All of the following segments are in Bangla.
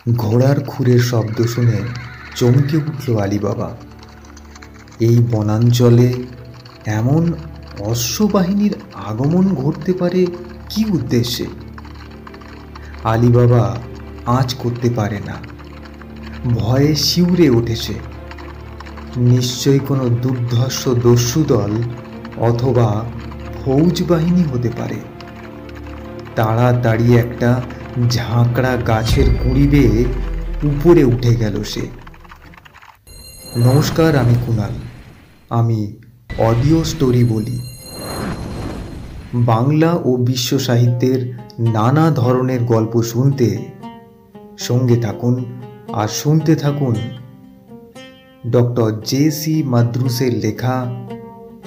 ঘোড়ার খুরের শব্দ শুনে চমকে উঠল আলীবাবা। এই বনাঞ্চলে এমন অশ্ববাহিনীর আগমন ঘটতে পারে কি উদ্দেশ্যে? আলীবাবা আঁচ করতে পারে না, ভয়ে শিউরে উঠেছে। নিশ্চয়ই কোনো দুর্ধর্ষ দস্যুদল অথবা ফৌজ বাহিনী হতে পারে। তাড়াতাড়ি একটা ঝাঁকড়া গাছের গুঁড়ি বেয়ে উপরে উঠে গেল সে। নমস্কার, আমি কুণাল। আমি অডিও স্টোরি বলি। বাংলা ও বিশ্ব সাহিত্যের নানা ধরনের গল্প শুনতে সঙ্গে থাকুন আর শুনতে থাকুন ডক্টর জে.সি. মাদ্রুসের লেখা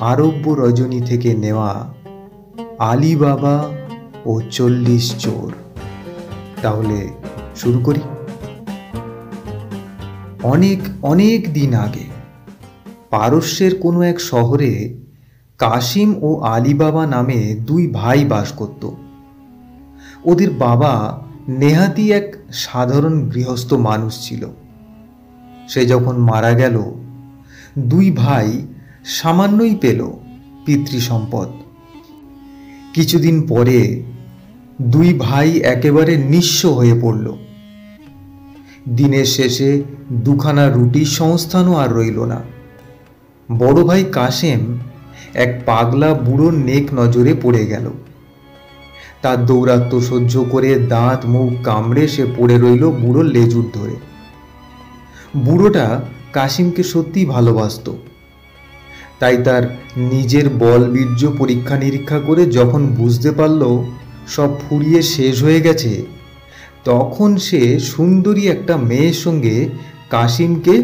আরব্য রজনী থেকে নেওয়া আলীবাবা ও 40 চোর। তাহলে শুরু করি। অনেক অনেক দিন আগে পারস্যের কোনো এক শহরে কাসিম ও আলীবাবা নামে দুই ভাই বাস করত। ওদের বাবা নেহাতি এক সাধারণ গৃহস্থ মানুষ ছিল। সে যখন মারা গেল, দুই ভাই সামান্যই পেল পিতৃসম্পদ। কিছুদিন পরে দুই ভাই একেবারে নিঃস্ব হয়ে পড়ল। দিনের শেষে দুখানা রুটির সংস্থানও আর রইল না। বড় ভাই কাসেম এক পাগলা বুড়োর নেক নজরে পড়ে গেল। তার দৌরাত্ম্য সহ্য করে দাঁত মুখ কামড়ে সে পড়ে রইল বুড়োর লেজুর ধরে। বুড়োটা কাসিমকে সত্যিই ভালোবাসত। তাই তার নিজের বল বীর্য পরীক্ষা নিরীক্ষা করে যখন বুঝতে পারল সব ফুরিয়ে শেষ হয়ে গেছে, তখন সে সুন্দরী একটা মেয়ের সঙ্গে কাসিমকে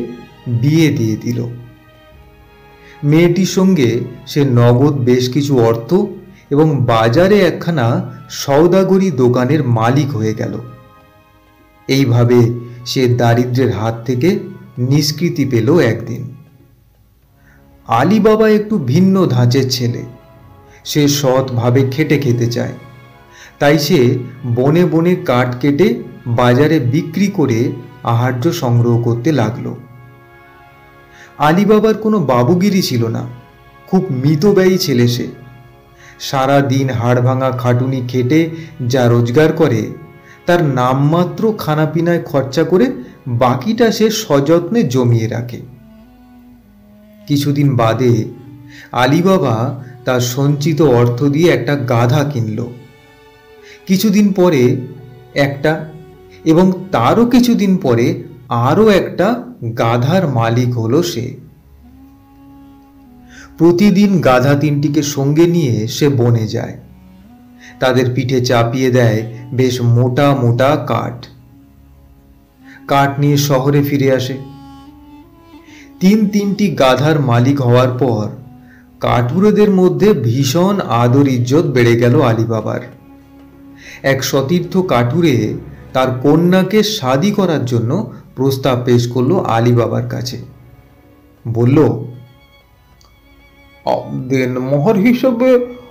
বিয়ে দিয়ে দিল। মেয়েটির সঙ্গে সে নগদ বেশ কিছু অর্থ এবং বাজারে একখানা সওদাগরি দোকানের মালিক হয়ে গেল। এইভাবে সে দারিদ্র্যের হাত থেকে নিষ্কৃতি পেল একদিন। আলীবাবা একটু ভিন্ন ধাঁচের ছেলে। সে সৎভাবে খেটে খেতে চায়। তাই সে বনে বনে কাঠ কেটে বাজারে বিক্রি করে আহার্য সংগ্রহ করতে লাগল। আলীবাবার কোনো বাবুগিরি ছিল না। খুব মিতব্যয়ী ছেলে সে। সারা দিন হাড় ভাঙা খাটুনি খেটে যা রোজগার করে, তার নামমাত্র খানাপিনায় খরচা করে বাকিটা সে সযত্নে জমিয়ে রাখে। কিছুদিন বাদে আলীবাবা তার সঞ্চিত অর্থ দিয়ে একটা গাধা কিনল। কিছুদিন পরে একটা, এবং তারও কিছুদিন পরে আরও একটা গাধার মালিক হলো সে। প্রতিদিন গাধা তিনটিকে সঙ্গে নিয়ে সে বনে যায়। তাদের পিঠে চাপিয়ে দেয় বেশ মোটা মোটা কাঠ। কাঠ নিয়ে শহরে ফিরে আসে। তিনটি গাধার মালিক হওয়ার পর কাঠুরেদের মধ্যে ভীষণ আদর ইজ্জত বেড়ে গেল আলীবাবার। এক সতীর্থ কাঠুরে তার কন্যাকে শাদী করার জন্য প্রস্তাব পেশ করলো আলীবাবার কাছে। বলল, দেনমোহর হিসেবে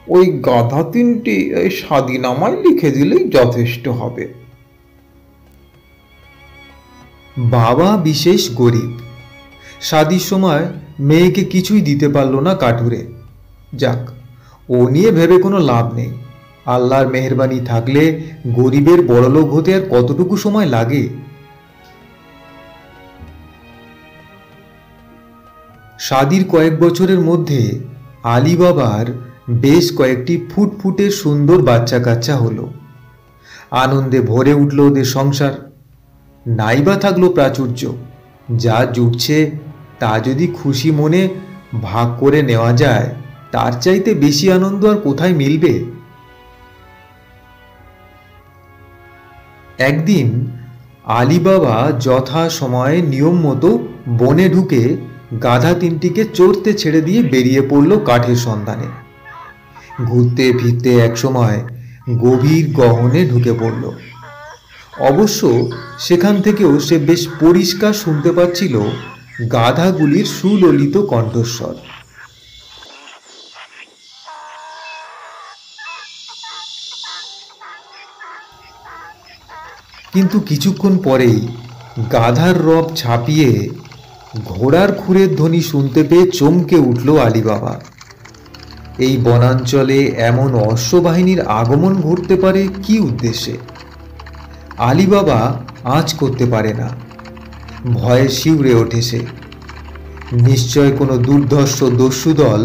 ওই গাধা তিনটি স্বাধীনামায় লিখে দিলেই যথেষ্ট হবে। বাবা বিশেষ গরিব। শাদীর সময় মেয়েকে কিছুই দিতে পারল না কাঠুরে। যাক, ও নিয়ে ভেবে কোনো লাভ নেই। আল্লাহর মেহেরবানি থাকলে গরিবের বড়লোক হতে আর কতটুকু সময় লাগে। শাদীর কয়েক বছরের মধ্যে আলীবাবার বেশ কয়েকটি ফুটফুটে সুন্দর বাচ্চা কাচ্চা হলো। আনন্দে ভরে উঠল ওদের সংসার। নাইবা থাকলো প্রাচুর্য। যা জুটছে তা যদি খুশি মনে ভাগ করে নেওয়া যায়, তার চাইতে বেশি আনন্দ আর কোথায় মিলবে? একদিন আলীবাবা যথা সময়ে নিয়ম মতো বনে ঢুকে গাধা তিনটিকে চড়তে ছেড়ে দিয়ে বেরিয়ে পড়ল কাঠের সন্ধানে। ঘুরতে ফিরতে একসময় গভীর গহনে ঢুকে পড়ল। অবশ্য সেখান থেকেও সে বেশ পরিষ্কার শুনতে পাচ্ছিল গাধাগুলির সুললিত কণ্ঠস্বর। কিন্তু কিছুক্ষণ পরেই গাধার রব ছাপিয়ে ঘোড়ার খুরের ধ্বনি শুনতে পেয়ে চমকে উঠল আলীবাবা। এই বনাঞ্চলে এমন অশ্ববাহিনীর আগমন ঘটতে পারে কি উদ্দেশ্যে? আলীবাবা আঁচ করতে পারে না, ভয়ে শিউরে ওঠে সে। নিশ্চয় কোনো দুর্ধর্ষ দস্যুদল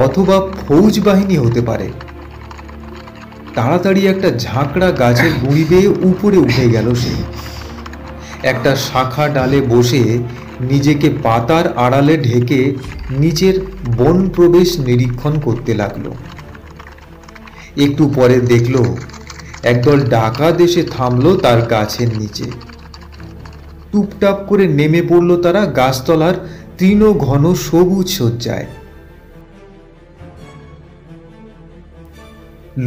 অথবা ফৌজ বাহিনী হতে পারে। তাড়াতাড়ি একটা ঝাঁকড়া গাছের গুঁড়ি বেয়ে উপরে উঠে গেল সে। একটা শাখা ডালে বসে নিজেকে পাতার আড়ালে ঢেকে নিচের বন প্রবেশ নিরীক্ষণ করতে লাগলো। একটু পরে দেখল একদল ডাকাত এসে থামলো তার গাছের নিচে। টুপটাপ করে নেমে পড়ল তারা গাছতলার তৃণঘন সবুজ শয্যায়।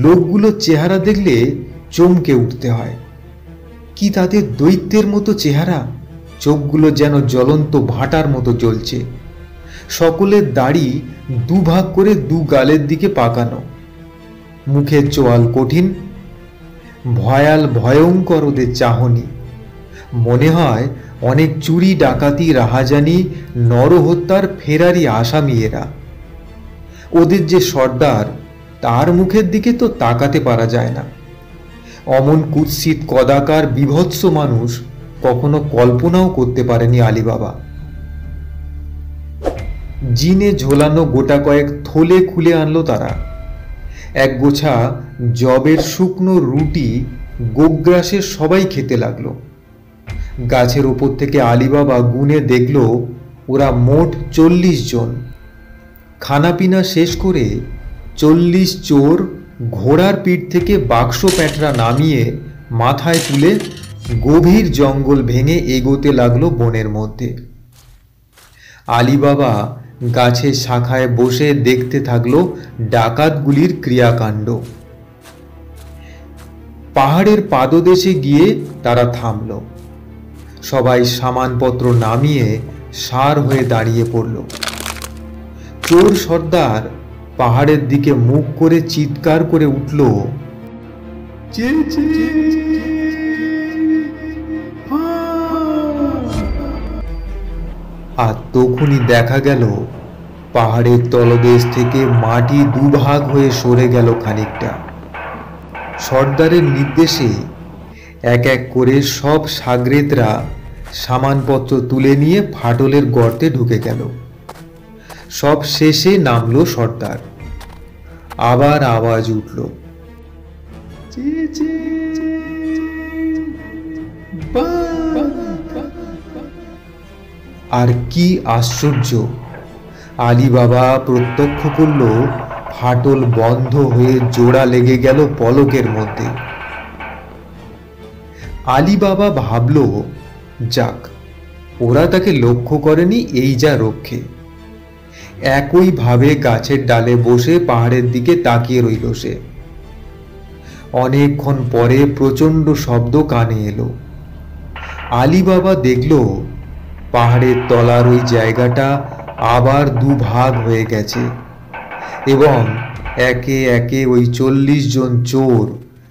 লোকগুলো চেহারা দেখলে চমকে উঠতে হয়। কি তাদের দৈত্যের মতো চেহারা! চোখগুলো যেন জ্বলন্ত ভাটার মতো জ্বলছে। সকলের দাড়ি দুভাগ করে দু গালের দিকে পাকানো, মুখের চোয়াল কঠিন, ভয়াল ভয়ঙ্কর ওদের চাহনি। মনে হয় অনেক চুরি ডাকাতি রাহাজানি নরহত্যার ফেরারি আসামি এরা। ওদের যে সর্দার, তার মুখের দিকে তো তাকাতে পারা যায় না। অমন কুৎসিত কদাকার বিভৎস মানুষ কখনো কল্পনাও করতে পারেনি আলীবাবা। জিনে ঝোলানো গোটা কয়েক থলে খুলে আনলো তারা। এক গোছা জবের শুকনো রুটি গোগ্রাসের সবাই খেতে লাগলো। গাছের ওপর থেকে আলীবাবা গুনে দেখল ওরা মোট 40 জন। খানাপিনা শেষ করে 40 চোর ঘোড়ার পিঠ থেকে বাক্স প্যাঁটরা নামিয়ে মাথায় তুলে গভীর জঙ্গল ভেঙে এগোতে লাগলো বনের মধ্যে। আলীবাবা গাছের শাখায় বসে দেখতে থাকলো ডাকাতগুলির ক্রিয়াকাণ্ড। পাহাড়ের পাদদেশে গিয়ে তারা থামল। সবাই সামানপত্র নামিয়ে সার হয়ে দাঁড়িয়ে পড়ল। চোর সর্দার পাহাড়ের দিকে মুখ করে চিৎকার করে উঠল, আর তখনই দেখা গেল পাহাড়ের তলদেশ থেকে মাটি দুভাগ হয়ে সরে গেল খানিকটা। সর্দারের নির্দেশে এক এক করে সব সাগরেদরা সামানপত্র তুলে নিয়ে ফাটলের গর্তে ঢুকে গেল। সব শেষে নামলো সর্দার। আবার আওয়াজ উঠল, আর কি আশ্চর্য! আলীবাবা প্রত্যক্ষ করল ফাটল বন্ধ হয়ে জোড়া লেগে গেল পলকের মধ্যে। আলীবাবা ভাবল, যাক, ওরা তাকে লক্ষ্য করেনি, এই যা রক্ষে। একইভাবে গাছের ডালে বসে পাহাড়ের দিকে তাকিয়ে রইল সে। অনেকক্ষণ পরে প্রচণ্ড শব্দ কানে এলো। আলীবাবা দেখল পাহাড়ের তলার ওই জায়গাটা আবার দুভাগ হয়ে গেছে এবং একে একে ওই 40 জন চোর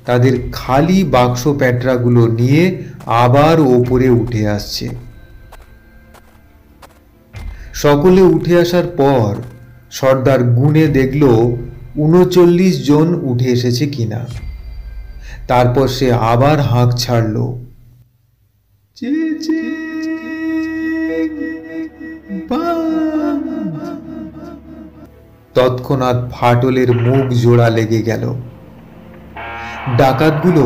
তাদের খালি বাক্স প্যাঁটরাগুলো নিয়ে আবার ওপরে উঠে আসছে। সকলে উঠে আসার পর সর্দার গুনে দেখল 39 জন উঠে এসেছে কিনা। তারপর সে আবার হাঁক ছাড়ল, তৎক্ষণাৎ ফাটলের মুখ জোড়া লেগে গেল। ডাকাতগুলো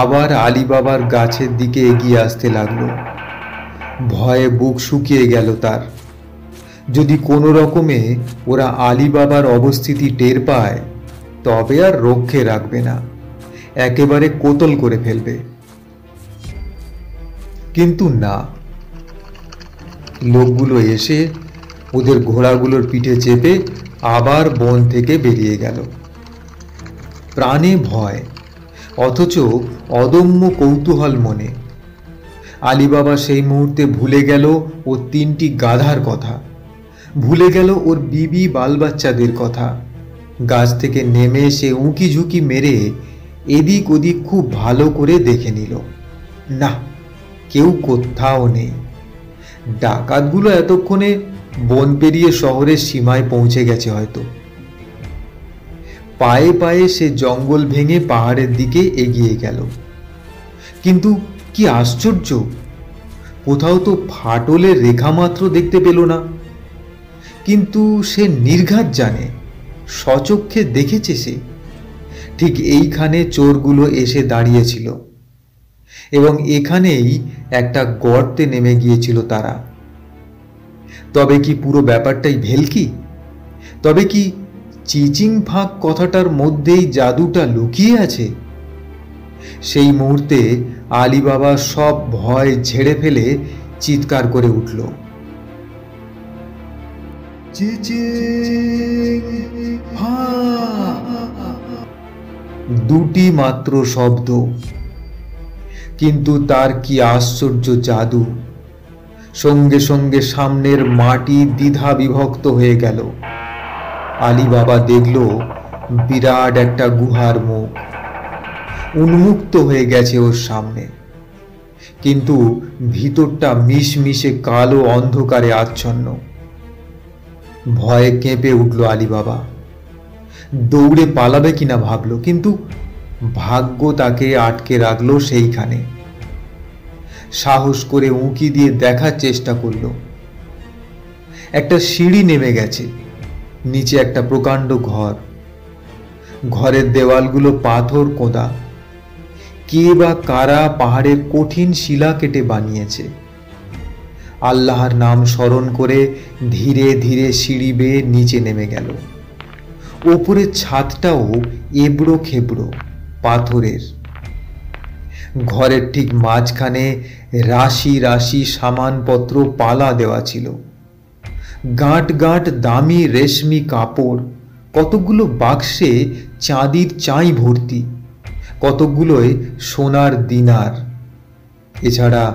আবার আলীবাবার গাছের দিকে এগিয়ে আসতে লাগলো। ভয়ে বুক শুকিয়ে গেল তার। যদি কোনো রকমে ওরা আলীবাবার অবস্থিতি টের পায় তবে আর রক্ষে রাখবে না, একেবারে কোতল করে ফেলবে। কিন্তু না, লোকগুলো এসে ওদের ঘোড়াগুলোর পিঠে চেপে আবার বন থেকে বেরিয়ে গেল। প্রাণে ভয়, অথচ অদম্য কৌতূহল মনে। আলীবাবা সেই মুহূর্তে ভুলে গেল ওর 3টি গাধার কথা, ভুলে গেল ওর বিবি বালবাচ্চাদের কথা। গাছ থেকে নেমে সে উঁকি ঝুঁকি মেরে এদিক ওদিক খুব ভালো করে দেখে নিল। না, কেউ কোথাও নেই। ডাকাতগুলো এতক্ষণে বন পেরিয়ে শহরের সীমায় পৌঁছে গেছে হয়তো। পায়ে পায়ে সে জঙ্গল ভেঙে পাহাড়ের দিকে এগিয়ে গেল। কিন্তু কি আশ্চর্য, কোথাও তো ফাটলের রেখা মাত্র দেখতে পেল না। কিন্তু সে নির্ঘাত জানে, স্বচক্ষে দেখেছে সে, ঠিক এইখানে চোরগুলো এসে দাঁড়িয়েছিল এবং এখানেই একটা গর্তে নেমে গিয়েছিল তারা। তবে কি পুরো ব্যাপারটাই ভেলকি? তবে কি চিচিং ফাঁক কথাটার মধ্যেই জাদুটা লুকিয়ে আছে? সেই মুহূর্তে আলী বাবা সব ভয় ঝেড়ে ফেলে চিৎকার করে উঠল, চিচিং ফাঁক! দুটি মাত্র শব্দ, কিন্তু তার কি আশ্চর্য জাদু! সঙ্গে সঙ্গে সামনের মাটি দ্বিধা বিভক্ত হয়ে গেল। আলী বাবা দেখল বিরাট একটা গুহার মুখ উন্মুক্ত হয়ে গেছে ওর সামনে, কিন্তু ভিতরটা মিশমিশে কালো অন্ধকারে আচ্ছন্ন। ভয়ে কেঁপে উঠল আলী বাবা। দৌড়ে পালাবে কিনা ভাবল, কিন্তু ভাগ্য তাকে আটকে রাখলো সেইখানে। সাহস করে উঁকি দিয়ে দেখার চেষ্টা করল। একটা সিঁড়ি নেমে গেছে, নিচে একটা প্রকাণ্ড ঘর। ঘরের দেওয়ালগুলো পাথর কোঁদা। কে বা কারা পাহাড়ের কঠিন শিলা কেটে বানিয়েছে। আল্লাহর নাম স্মরণ করে ধীরে ধীরে সিঁড়ি বেয়ে নিচে নেমে গেল। ওপরের ছাদটাও এবড়ো খেবড়ো পাথরের। ঘরের ঠিক মাঝখানে রাশি রাশি সামানপত্র পালা দেওয়া ছিল। গাঁট গাঁট দামি রেশমি কাপড়, কতগুলো বাক্সে চাঁদির চাই ভর্তি, কতগুলোয় সোনার দিনার। এছাড়া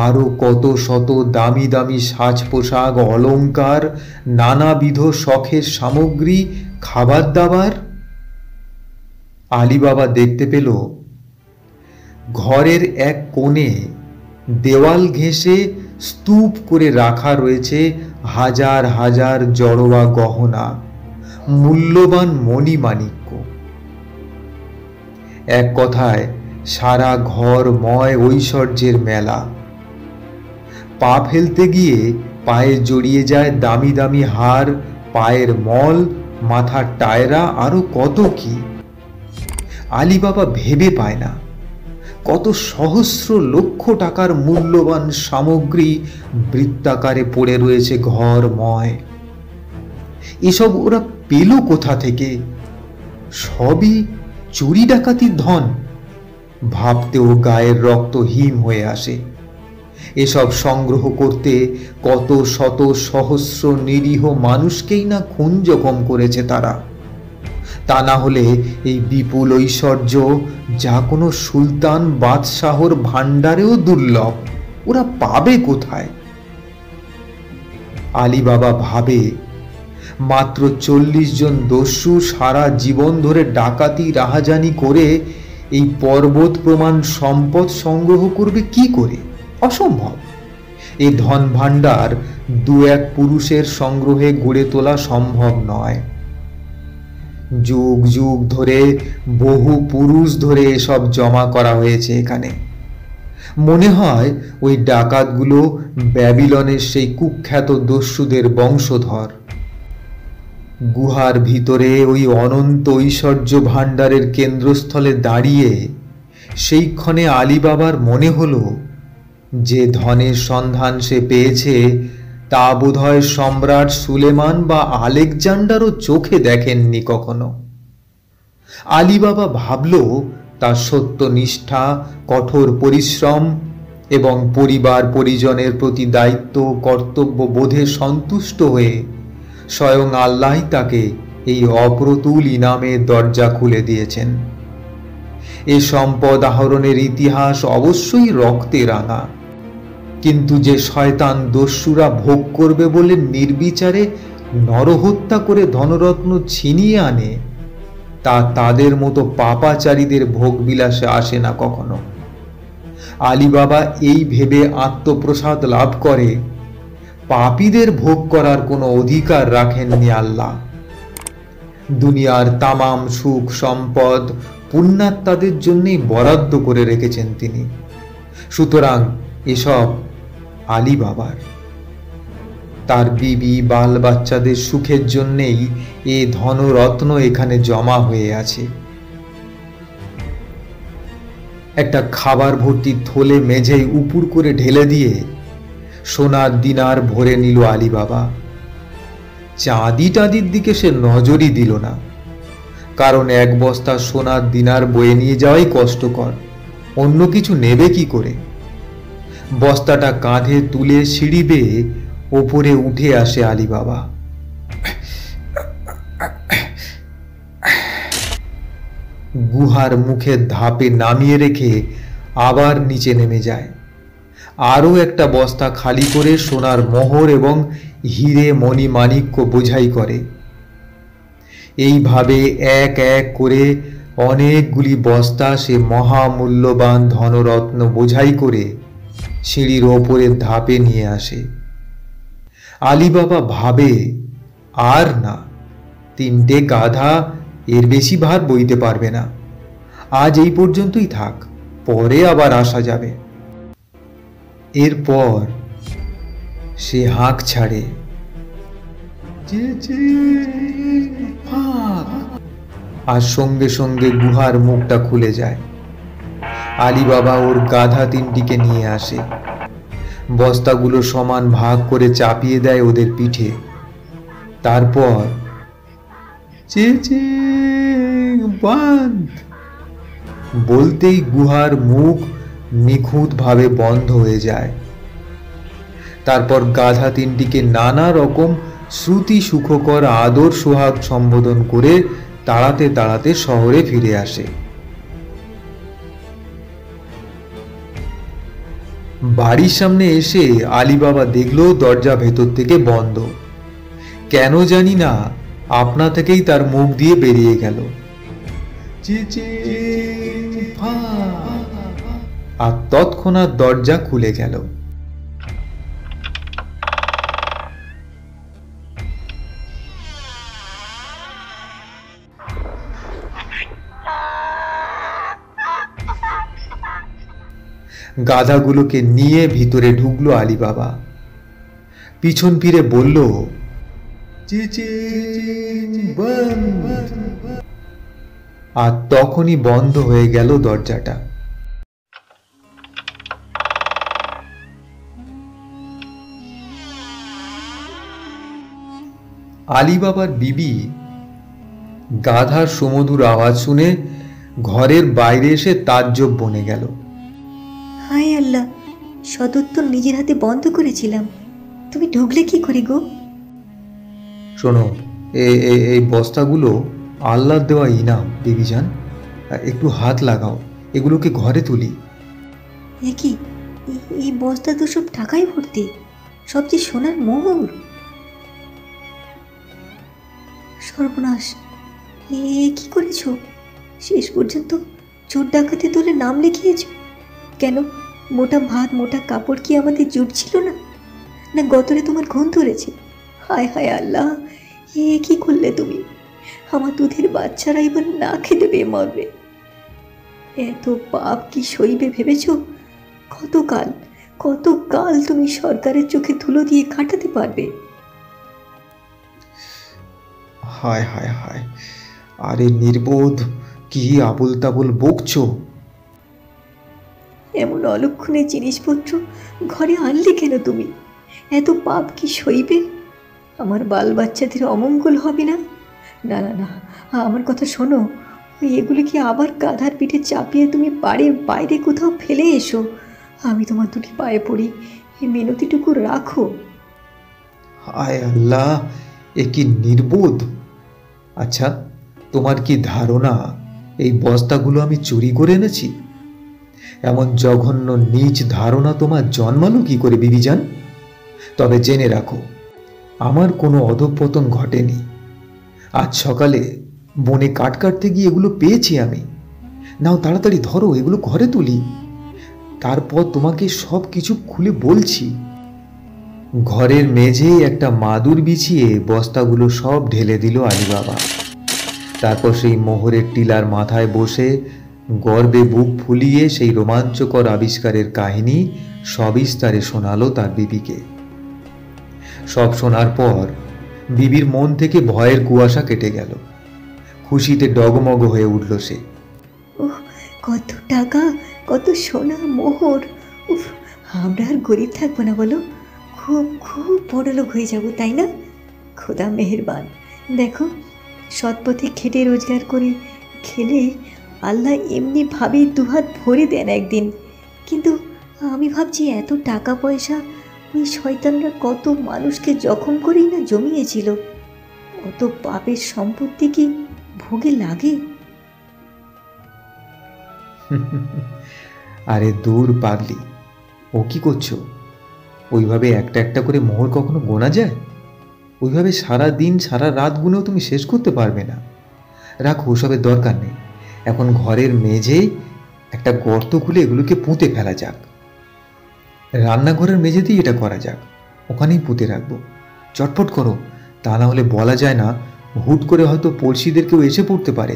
আরো কত শত দামি দামি সাজ পোশাক, অলংকার, নানাবিধ শখের সামগ্রী, খাবার দাবার। আলী বাবা দেখতে পেল ঘরের এক কোণে দেওয়াল ঘেঁষে স্তূপ করে রাখা রয়েছে হাজার হাজার জড়োয়া গহনা, মূল্যবান মণিমাণিক্য। এক কথায় সারা ঘরময় ঐশ্বর্যের মেলা। পা ফেলতে গিয়ে পায়ে জড়িয়ে যায় দামি দামি হার, পায়ের মল, মাথার টায়রা, আরো কত কি। আলী বাবা ভেবে পায় না কত সহস্র লক্ষ টাকার মূল্যবান সামগ্রী বৃত্তাকারে পড়ে রয়েছে ঘরময়। এসব ওরা পেল কোথা থেকে? সবই চুরি ডাকাতির ধন। ভাবতেও গায়ের রক্ত হিম হয়ে আসে। এসব সংগ্রহ করতে কত শত সহস্র নিরীহ মানুষকেই না খুন জখম করেছে তারা। তা না হলে এই বিপুল ঐশ্বর্য, যা কোনো সুলতান বাদশাহর ভাণ্ডারেও দুর্লভ, ওরা পাবে কোথায়? আলী বাবা ভাবে, মাত্র 40 জন দস্যু সারা জীবন ধরে ডাকাতি রাহাজানি করে এই পর্বত প্রমাণ সম্পদ সংগ্রহ করবে কি করে? অসম্ভব। এই ধন ভাণ্ডার দু এক পুরুষের সংগ্রহে গড়ে তোলা সম্ভব নয়। যুগ যুগ ধরে, বহু পুরুষ ধরে এসব জমা করা হয়েছে এখানে। মনে হয় ওই ডাকাতগুলো ব্যাবিলনের সেই কুখ্যাত দস্যুদের বংশধর। গুহার ভিতরে ওই অনন্ত ঐশ্বর্য ভাণ্ডারের কেন্দ্রস্থলে দাঁড়িয়ে সেই ক্ষণে আলী বাবার মনে হলো, যে ধনের সন্ধান সে পেয়েছে তা বোধহয় সম্রাট সুলেমান বা আলেকজান্ডারও চোখে দেখেননি কখনো। আলী বাবা ভাবল, তার সত্যনিষ্ঠা, কঠোর পরিশ্রম এবং পরিবার পরিজনের প্রতি দায়িত্ব কর্তব্য বোধে সন্তুষ্ট হয়ে স্বয়ং আল্লাহ তাকে এই অপ্রতুল ইনামের দরজা খুলে দিয়েছেন। এ সম্পদ আহরণের ইতিহাস অবশ্যই রক্তে রাঙা, কিন্তু যে শয়তান দস্যুরা ভোগ করবে বলে নির্বিচারে নরহত্যা করে ধনরত্ন ছিনিয়ে আনে, তা তাদের মতো পাপাচারীদের ভোগবিলাসে আসে না কখনো। আলী বাবা এই ভেবে আত্মপ্রসাদ লাভ করে পাপীদের ভোগ করার কোনো অধিকার রাখেননি আল্লাহ। দুনিয়ার তামাম সুখ সম্পদ পুণ্যাত্মাদের জন্যই বরাদ্দ করে রেখেছেন তিনি। সুতরাং এসব আলী বাবার। তার বিবি বাল বাচ্চাদের সুখের জন্যেই এ ধনরত্ন এখানে জমা হয়ে আছে। একটা খাবার ভর্তি থলে মেঝেয় উপুর করে ঢেলে দিয়ে সোনার দিনার ভরে নিল আলী বাবা। চাঁদি টাঁদির দিকে সে নজরই দিল না, কারণ এক বস্তা সোনার দিনার বয়ে নিয়ে যাওয়াই কষ্টকর, অন্য কিছু নেবে কি করে। বস্তাটা কাঁধে তুলে সিঁড়ি বেয়ে ওপরে উঠে আসে আলী বাবা। গুহার মুখের ধাপে নামিয়ে রেখে আবার নিচে নেমে যায়। আরও একটা বস্তা খালি করে সোনার মোহর এবং হিরে মণি মাণিক্য বোঝাই করে। এইভাবে এক এক করে অনেকগুলি বস্তা সে মহামূল্যবান ধনরত্ন বোঝাই করে সিঁড়ির ওপরের ধাপে নিয়ে আসে। আলী বাবা ভাবে, আর না, 3টে গাধা এর বেশি ভার বইতে পারবে না, আজ এই পর্যন্তই থাক, পরে আবার আসা যাবে। এরপর সে হাঁক ছাড়ে, আর সঙ্গে সঙ্গে গুহার মুখটা খুলে যায়। আলী বাবা ওর গাধা 3টিকে নিয়ে আসে, বস্তাগুলো সমান ভাগ করে চাপিয়ে দেয় ওদের পিঠে। তারপর বলতেই গুহার মুখ নিখুঁতভাবে বন্ধ হয়ে যায়। তারপর গাধা 3টিকে নানা রকম শ্রুতি সুখকর আদর সোহাগ সম্বোধন করে তাড়াতে তাড়াতে শহরে ফিরে আসে। বাড়ির সামনে এসে আলী বাবা দেখলো দরজা ভেতর থেকে বন্ধ। কেন জানি না আপনা থেকেই তার মুখ দিয়ে বেরিয়ে গেল, আর তৎক্ষণাৎ দরজা খুলে গেল। গাধাগুলোকে নিয়ে ভিতরে ঢুকলো আলী বাবা। পিছন ফিরে বলল, আর তখনই বন্ধ হয়ে গেল দরজাটা। আলী বাবার বিবি গাধার সুমধুর আওয়াজ শুনে ঘরের বাইরে এসে তাজ্জব বনে গেল। হায় আল্লাহ, সদুত্তর নিজের হাতে বন্ধ করেছিলাম, তুমি ঢুকলে কি করে গো? শোনো, এই বস্তাগুলো আল্লাহর দেওয়া ইনাম বিবিজান, একটু হাত লাগাও, এগুলোকে ঘরে তুলি। এ কি, এই বস্তা তো সব টাকায় ভর্তি, সব যে সোনার মোহর। সর্বনাশ, এ কি করেছো? শেষ পর্যন্ত চোর ডাকাতি দলে নাম লিখিয়েছো কেন? মোটা ভাত মোটা কাপড় কি আমাদের জুট ছিল না? না গতরে তোমার ঘুম ধরেছে? হায় হায় আল্লাহ, এ কি করলে তুমি? আমার দুধের বাচ্চারা এবার না খেতে পেয়ে মরবে। এত পাপ কি সইবে ভেবেছ? কতকাল কতকাল তুমি সরকারের চোখে ধুলো দিয়ে কাটাতে পারবে? হায় হায় হায়, আরে নির্বোধ, কি আবুল তাবুল বকছো? এমন অলক্ষণে জিনিসপত্র ঘরে আনলে কেন তুমি? এত পাপ কি সইবে? আমার বাল বাচ্চাদের অমঙ্গল হবে না? না না না, আমার কথা শোনো, এগুলো কি আবার গাধার পিঠে চাপিয়ে তুমি বাড়ির বাইরে কোথাও ফেলে এসো। আমি তোমার দুটি পায়ে পড়ি, এই মিনতিটুকু রাখো। হায় আল্লাহ, এ কি নির্বোধ! আচ্ছা, তোমার কি ধারণা এই বস্তাগুলো আমি চুরি করে এনেছি? এমন জঘন্য নীচ ধারণা তোমার জন্মালো কি করে বিবিজান? তবে জেনে রাখো, আমার কোনো অধঃপতন ঘটেনি। আজ সকালে বনে কাঠ কাটতে গিয়ে এগুলো পেয়েছি আমি। নাও তাড়াতাড়ি ধরো, এগুলো ঘরে তুলি। তারপর তোমাকে সব কিছু খুলে বলছি। ঘরের মেঝেই একটা মাদুর বিছিয়ে বস্তাগুলো সব ঢেলে দিল আলীবাবা। তারপর সেই মোহরের টিলার মাথায় বসে গর্বে বুক ফুলিয়ে সেই রোমাঞ্চকর আবিষ্কারের কাহিনী সবিস্তারে শোনালো তার বিবিকে। সব শোনার পর বিবির মন থেকে ভয়ের কুয়াশা কেটে গেল। খুশিতে ডগমগ হয়ে উঠল সে। ওহ, কত টাকা, কত সোনা, মোহর! উফ, আমরা আর গরিব থাকবো না বলো? খুব খুব বড়লোক হয়ে যাব, তাই না? খোদা মেহেরবান। দেখো, সৎপথে খেটে রোজগার করে খেলে আল্লাহ এমনিভাবেই দুহাত ভরে দেন একদিন। কিন্তু আমি ভাবছি, এত টাকা পয়সা ওই শয়তানরা কত মানুষকে জখম করেই না জমিয়েছিল। অত পাপের সম্পত্তি কি ভোগে লাগে? আরে দূর পাগলি, ও কি করছো? ওইভাবে একটা একটা করে মোহর কখনো গোনা যায়? ওইভাবে সারা দিন সারা রাত গুনেও তুমি শেষ করতে পারবে না। রাখো, ওসবের দরকার নেই। এখন ঘরের মেঝেই একটা গর্ত খুলে এগুলোকে পুঁতে ফেলা যাক। রান্নাঘরের মেঝেতেই এটা করা যাক, ওখানেই পুঁতে রাখবো। চটপট করো, তা না হলে বলা যায় না, হুট করে হয়তো পড়শিদের কেউ এসে পড়তে পারে।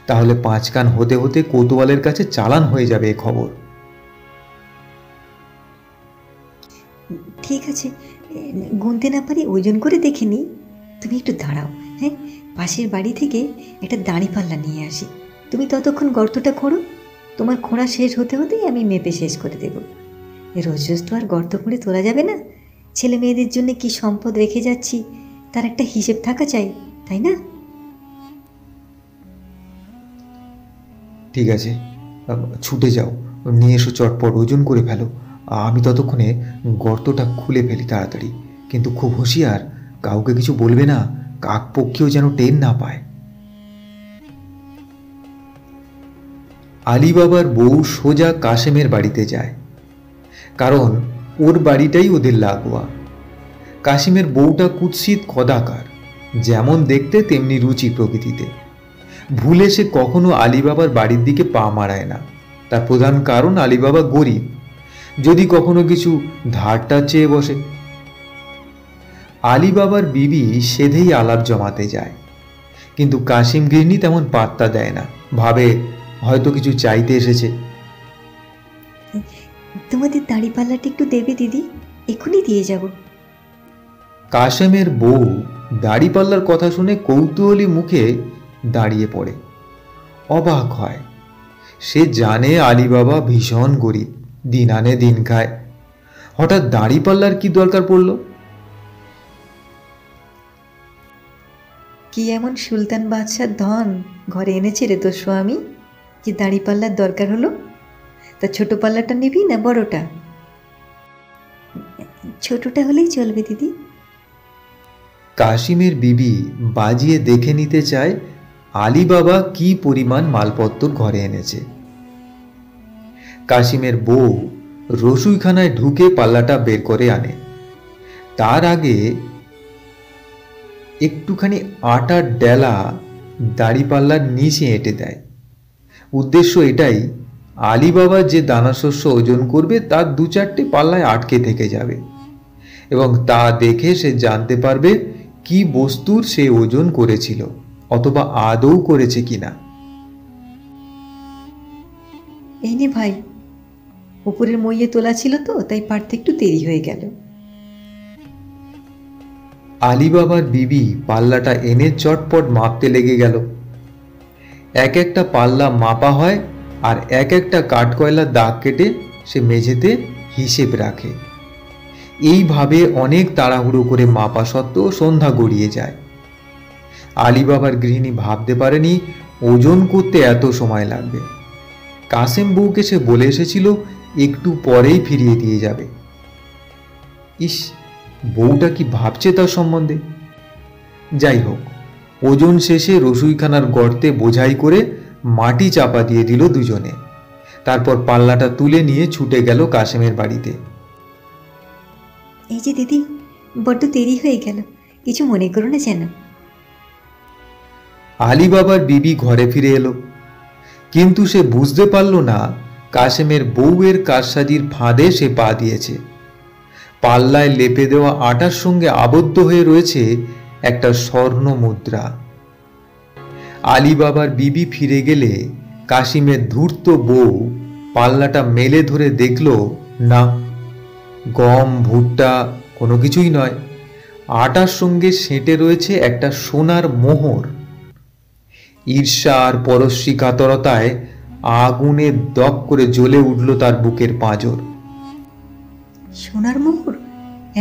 তাহলে 5 কান হতে হতে কোতোয়ালের কাছে চালান হয়ে যাবে এ খবর। ঠিক আছে, গুনতে না পারি ওজন করে দেখে নিই। তুমি একটু দাঁড়াও, হ্যাঁ? পাশের বাড়ি থেকে একটা দাঁড়িপাল্লা নিয়ে আসি। তুমি ততক্ষণ গর্তটা খোঁড়ো। তোমার খোঁড়া শেষ হতে হতেই আমি মেপে শেষ করে দেব। রোজ রোজ তো আর গর্ত খুঁড়ে তোলা যাবে না। ছেলে মেয়েদের জন্য কি সম্পদ রেখে যাচ্ছি, তার একটা হিসেব থাকা চাই, তাই না? ঠিক আছে, ছুটে যাও, নিয়ে এসো, চটপট ওজন করে ফেলো। আমি ততক্ষণে গর্তটা খুলে ফেলি তাড়াতাড়ি। কিন্তু খুব হুঁশিয়ার, কাউকে কিছু বলবে না, কাকপক্ষীও যেন টের না পায়। আলীবাবার বউ সোজা কাশেমের বাড়িতে যায়, কারণ ওর বাড়িটাই ওদের লাগোয়া। কাশিমের বউটা কুৎসিত কদাকার, যেমন দেখতে তেমনি রুচি প্রকৃতিতে। ভুলে সে কখনো আলীবাবার বাড়ির দিকে পা মারায় না। তার প্রধান কারণ, আলীবাবা গরিব, যদি কখনো কিছু ধারটা চেয়ে বসে। আলীবাবার বিবি সেধেই আলাপ জমাতে যায়, কিন্তু কাশিম গিরনি তেমন পাত্তা দেয় না, ভাবে হয়তো কিছু চাইতে এসেছে। তোমাদের দাঁড়িপাল্লাটা একটু দেবে দিদি? এক্ষুনি দিয়ে যাব। কাশেমের বউ দাড়িপাল্লার কথা শুনে কৌতূহলী মুখে দাঁড়িয়ে পড়ে, অবাক হয়। সে জানে আলীবাবা ভীষণ গরিব, দিন আনে দিন খায়। হঠাৎ দাড়িপাল্লার কি দরকার পড়ল? কি এমন সুলতান বাদশার ধন ঘরে এনেছে রে তোর স্বামী যে দাঁড়িপাল্লার দরকার হলো? তা ছোট পাল্লাটা নিবি না বড়টা? ছোটটা হলেই চলবে দিদি। কাশিমের বিবি বাজিয়ে দেখে নিতে চায় আলীবাবা কি পরিমাণ মালপত্র ঘরে এনেছে। কাশিমের বউ রসুইখানায় ঢুকে পাল্লাটা বের করে আনে। তার আগে একটুখানি আটার ডেলা দাড়িপাল্লার নিচে এঁটে দেয়। উদ্দেশ্য এটাই, আলীবাবা যে দানাশস্য ওজন করবে তার 2-4টে পাল্লায় আটকে থেকে যাবে, এবং তা দেখে সে জানতে পারবে কি বস্তুর সে ওজন করেছিল, অথবা আদৌ করেছে কিনা। এই নে ভাই, উপরের মইয়ে তোলা ছিল তো, তাই পারতে একটু দেরি হয়ে গেল। আলীবাবার বিবি পাল্লাটা এনে চটপট মাপতে লেগে গেল। এক একটা পাল্লা মাপা হয়, আর এক একটা কাঠকয়লার দাগ কেটে সে মেঝেতে হিসেব রাখে। এইভাবে অনেক তাড়াহুড়ো করে মাপা সত্ত্বেও সন্ধ্যা গড়িয়ে যায়। আলীবাবার গৃহিণী ভাবতে পারেনি ওজন করতে এত সময় লাগবে। কাসেম বউকে সে বলে এসেছিল একটু পরেই ফিরিয়ে দিয়ে যাবে। ইস, বউটা কি ভাবছে তার সম্বন্ধে? যাই হোক, ওজন শেষে রসুইখানার গর্তে বোঝাই করে মাটি চাপা দিয়ে দিল দুজনে। তারপর পাল্লাটা তুলে নিয়ে ছুটে গেল কাশেমের বাড়িতে। এই যে দিদি, বড্ড দেরি হয়ে গেল, কিছু মনে করো না যেন। আলীবাবার বিবি ঘরে ফিরে এলো, কিন্তু সে বুঝতে পারল না কাশেমের বউয়ের কারসাজির ফাঁদে সে পা দিয়েছে। পাল্লায় লেপে দেওয়া আটার সঙ্গে আবদ্ধ হয়ে রয়েছে একটা স্বর্ণ মুদ্রা। আলী বাবার বিবি ফিরে গেলে কাশিমের ধূর্ত বউ পাল্লাটা মেলে ধরে দেখল, না, গম ভুট্টা কোনো কিছুই নয়, আটার সঙ্গে সেঁটে রয়েছে একটা সোনার মোহর। ঈর্ষা আর পরশ্রী কাতরতায় আগুনে দপ করে জ্বলে উঠল তার বুকের পাঁজর। সোনার মোহর?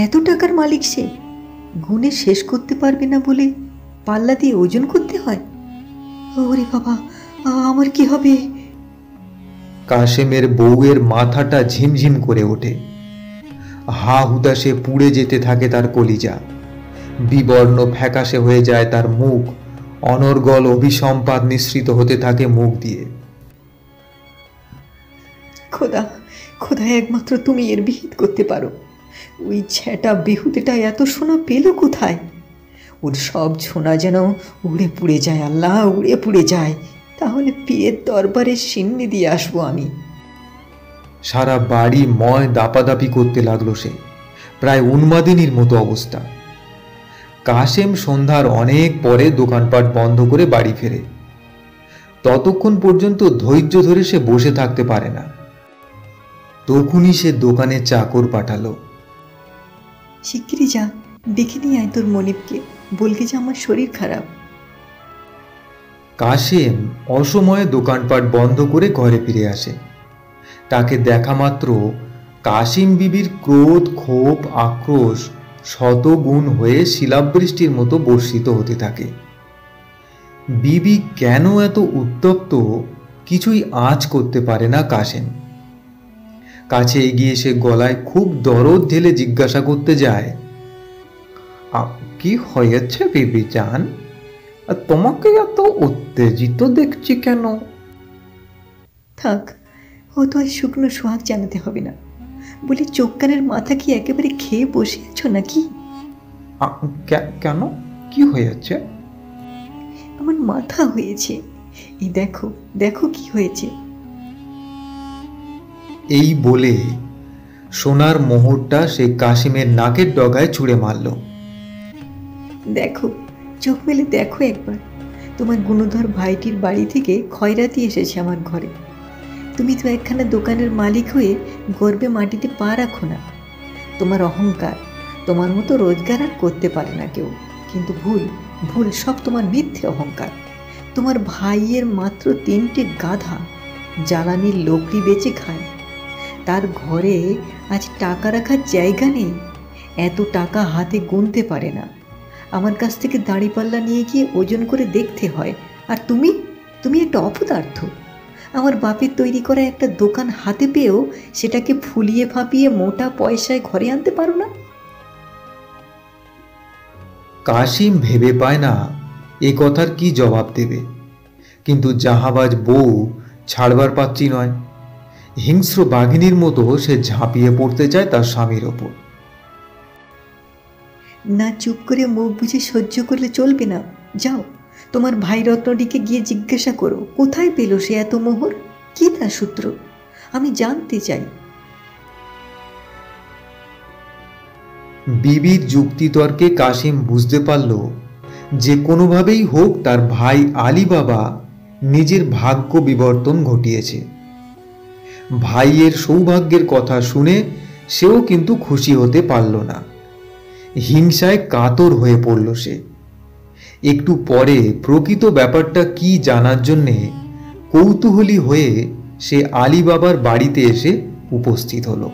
এত টাকার মালিক সে? গুণে শেষ করতে পারবে না বলে পাল্লা দিয়ে ওজন করতে হয়? ওরে বাবা, আমার কি হবে? কাশেমের বউয়ের মাথাটা ঝিমঝিম করে ওঠে। হা হুদাসে পুড়ে যেতে থাকে তার কলিজা। বিবর্ণ ফ্যাকাশে হয়ে যায় তার মুখ, অনর্গল অভিসম্পাদ নিঃসৃত হতে থাকে মুখ দিয়ে। খোদা, খোদা, একমাত্র তুমি এর বিহিত করতে পারো। ওই ছ্যাটা বেহুদেটা এত সোনা পেল কোথায়? ওর সব সোনা যেন উড়ে পুড়ে যায়, আল্লাহ, উড়ে পুড়ে যায়। তাহলে পীরের দরবারে সিন্নি দিয়ে আসবো আমি। সারা বাড়ি ময় দাপাদাপি করতে লাগলো সে, প্রায় উন্মাদিনীর মতো অবস্থা। কাশেম সন্ধ্যার অনেক পরে দোকানপাট বন্ধ করে বাড়ি ফেরে। ততক্ষণ পর্যন্ত ধৈর্য ধরে সে বসে থাকতে পারে না। তখনই সে দোকানে চাকর পাঠালো। শিগগিরই যা, দেখে নিয়ে আয় তোর মনিবকে, বলকে যে আমার শরীর খারাপ। কাশেম অসময়ে দোকানপাট বন্ধ করে ঘরে ফিরে আসে। তাকে দেখা মাত্র কাশিম বিবির ক্রোধ, ক্ষোভ, আক্রোশ শতগুণ হয়ে শিলাবৃষ্টির মতো বর্ষিত হতে থাকে। বিবি কেন এত উত্তপ্ত কিছুই আঁচ করতে পারে না কাশেম। কাছে এগিয়ে সে গলায় খুব দরদ ঢেলে জিজ্ঞাসা করতে যায়, কি হয়েছে বিবি জান? তোমাকে এত উত্তেজিত দেখছি কেন? থাক, ও তো আর শুকনো সোহাগ জানাতে হবে না। বলি, চোখ কানের মাথা কি একেবারে খেয়ে বসে আছো নাকি? কেন, কি হয়েছে? আমার মাথা হয়েছে। এই দেখো, দেখো কি হয়েছে। এই বলে সোনার মোহরটা সে কাশিমের নাকের ডগায় ছুঁড়ে মারল। দেখো, চোখ মেলে দেখো একবার। তোমার গুণধর ভাইটির বাড়ি থেকে খয়রাতি এসেছে আমার ঘরে। তুমি তো একখানা দোকানের মালিক হয়ে গর্বে মাটিতে পা রাখো না। তোমার অহংকার, তোমার মতো রোজগার আর করতে পারে না কেউ। কিন্তু ভুল, ভুল সব তোমার মিথ্যে অহংকার। তোমার ভাইয়ের মাত্র 3টে গাধা জ্বালানির লোকড়ি বেচে খায়। তার ঘরে আজ টাকা রাখার জায়গা নেই। এত টাকা হাতে গুনতে পারে না। আমার কাছ থেকে দাঁড়িপাল্লা নিয়ে গিয়ে ওজন করে দেখতে হয়। আর তুমি একটা অপদার্থ। আমার বাপের তৈরি করা একটা দোকান হাতে পেয়েও সেটাকে ফুলিয়ে ফাঁপিয়ে মোটা পয়সায় ঘরে আনতে পারো না। কাশিম ভেবে পায় না এ কথার কি জবাব দেবে, কিন্তু জাহাবাজ বউ ছাড়বার পাত্রী নয়। হিংস্র বাঘিনীর মতো সে ঝাঁপিয়ে পড়তে চায় তার স্বামীর ওপর। না, চুপ করে মুখ বুঝে সহ্য করলে চলবে না। যাও, তোমার ভাই রত্নটিকে গিয়ে জিজ্ঞাসা করো কোথায় পেল সে এত মোহর, কি তার সূত্র, আমি জানতে চাই। বিবির যুক্তিতর্কে কাশিম বুঝতে পারল যে কোনোভাবেই হোক তার ভাই আলী বাবা নিজের ভাগ্য বিবর্তন ঘটিয়েছে। ভাইয়ের সৌভাগ্যের কথা শুনে সেও কিন্তু খুশি হতে পারল না। হিংসায় কাতর হয়ে পড়ল সে। একটু পরে প্রকৃত ব্যাপারটা কি জানার জন্যে কৌতূহলী হয়ে সে আলী বাবার বাড়িতে এসে উপস্থিত হলো।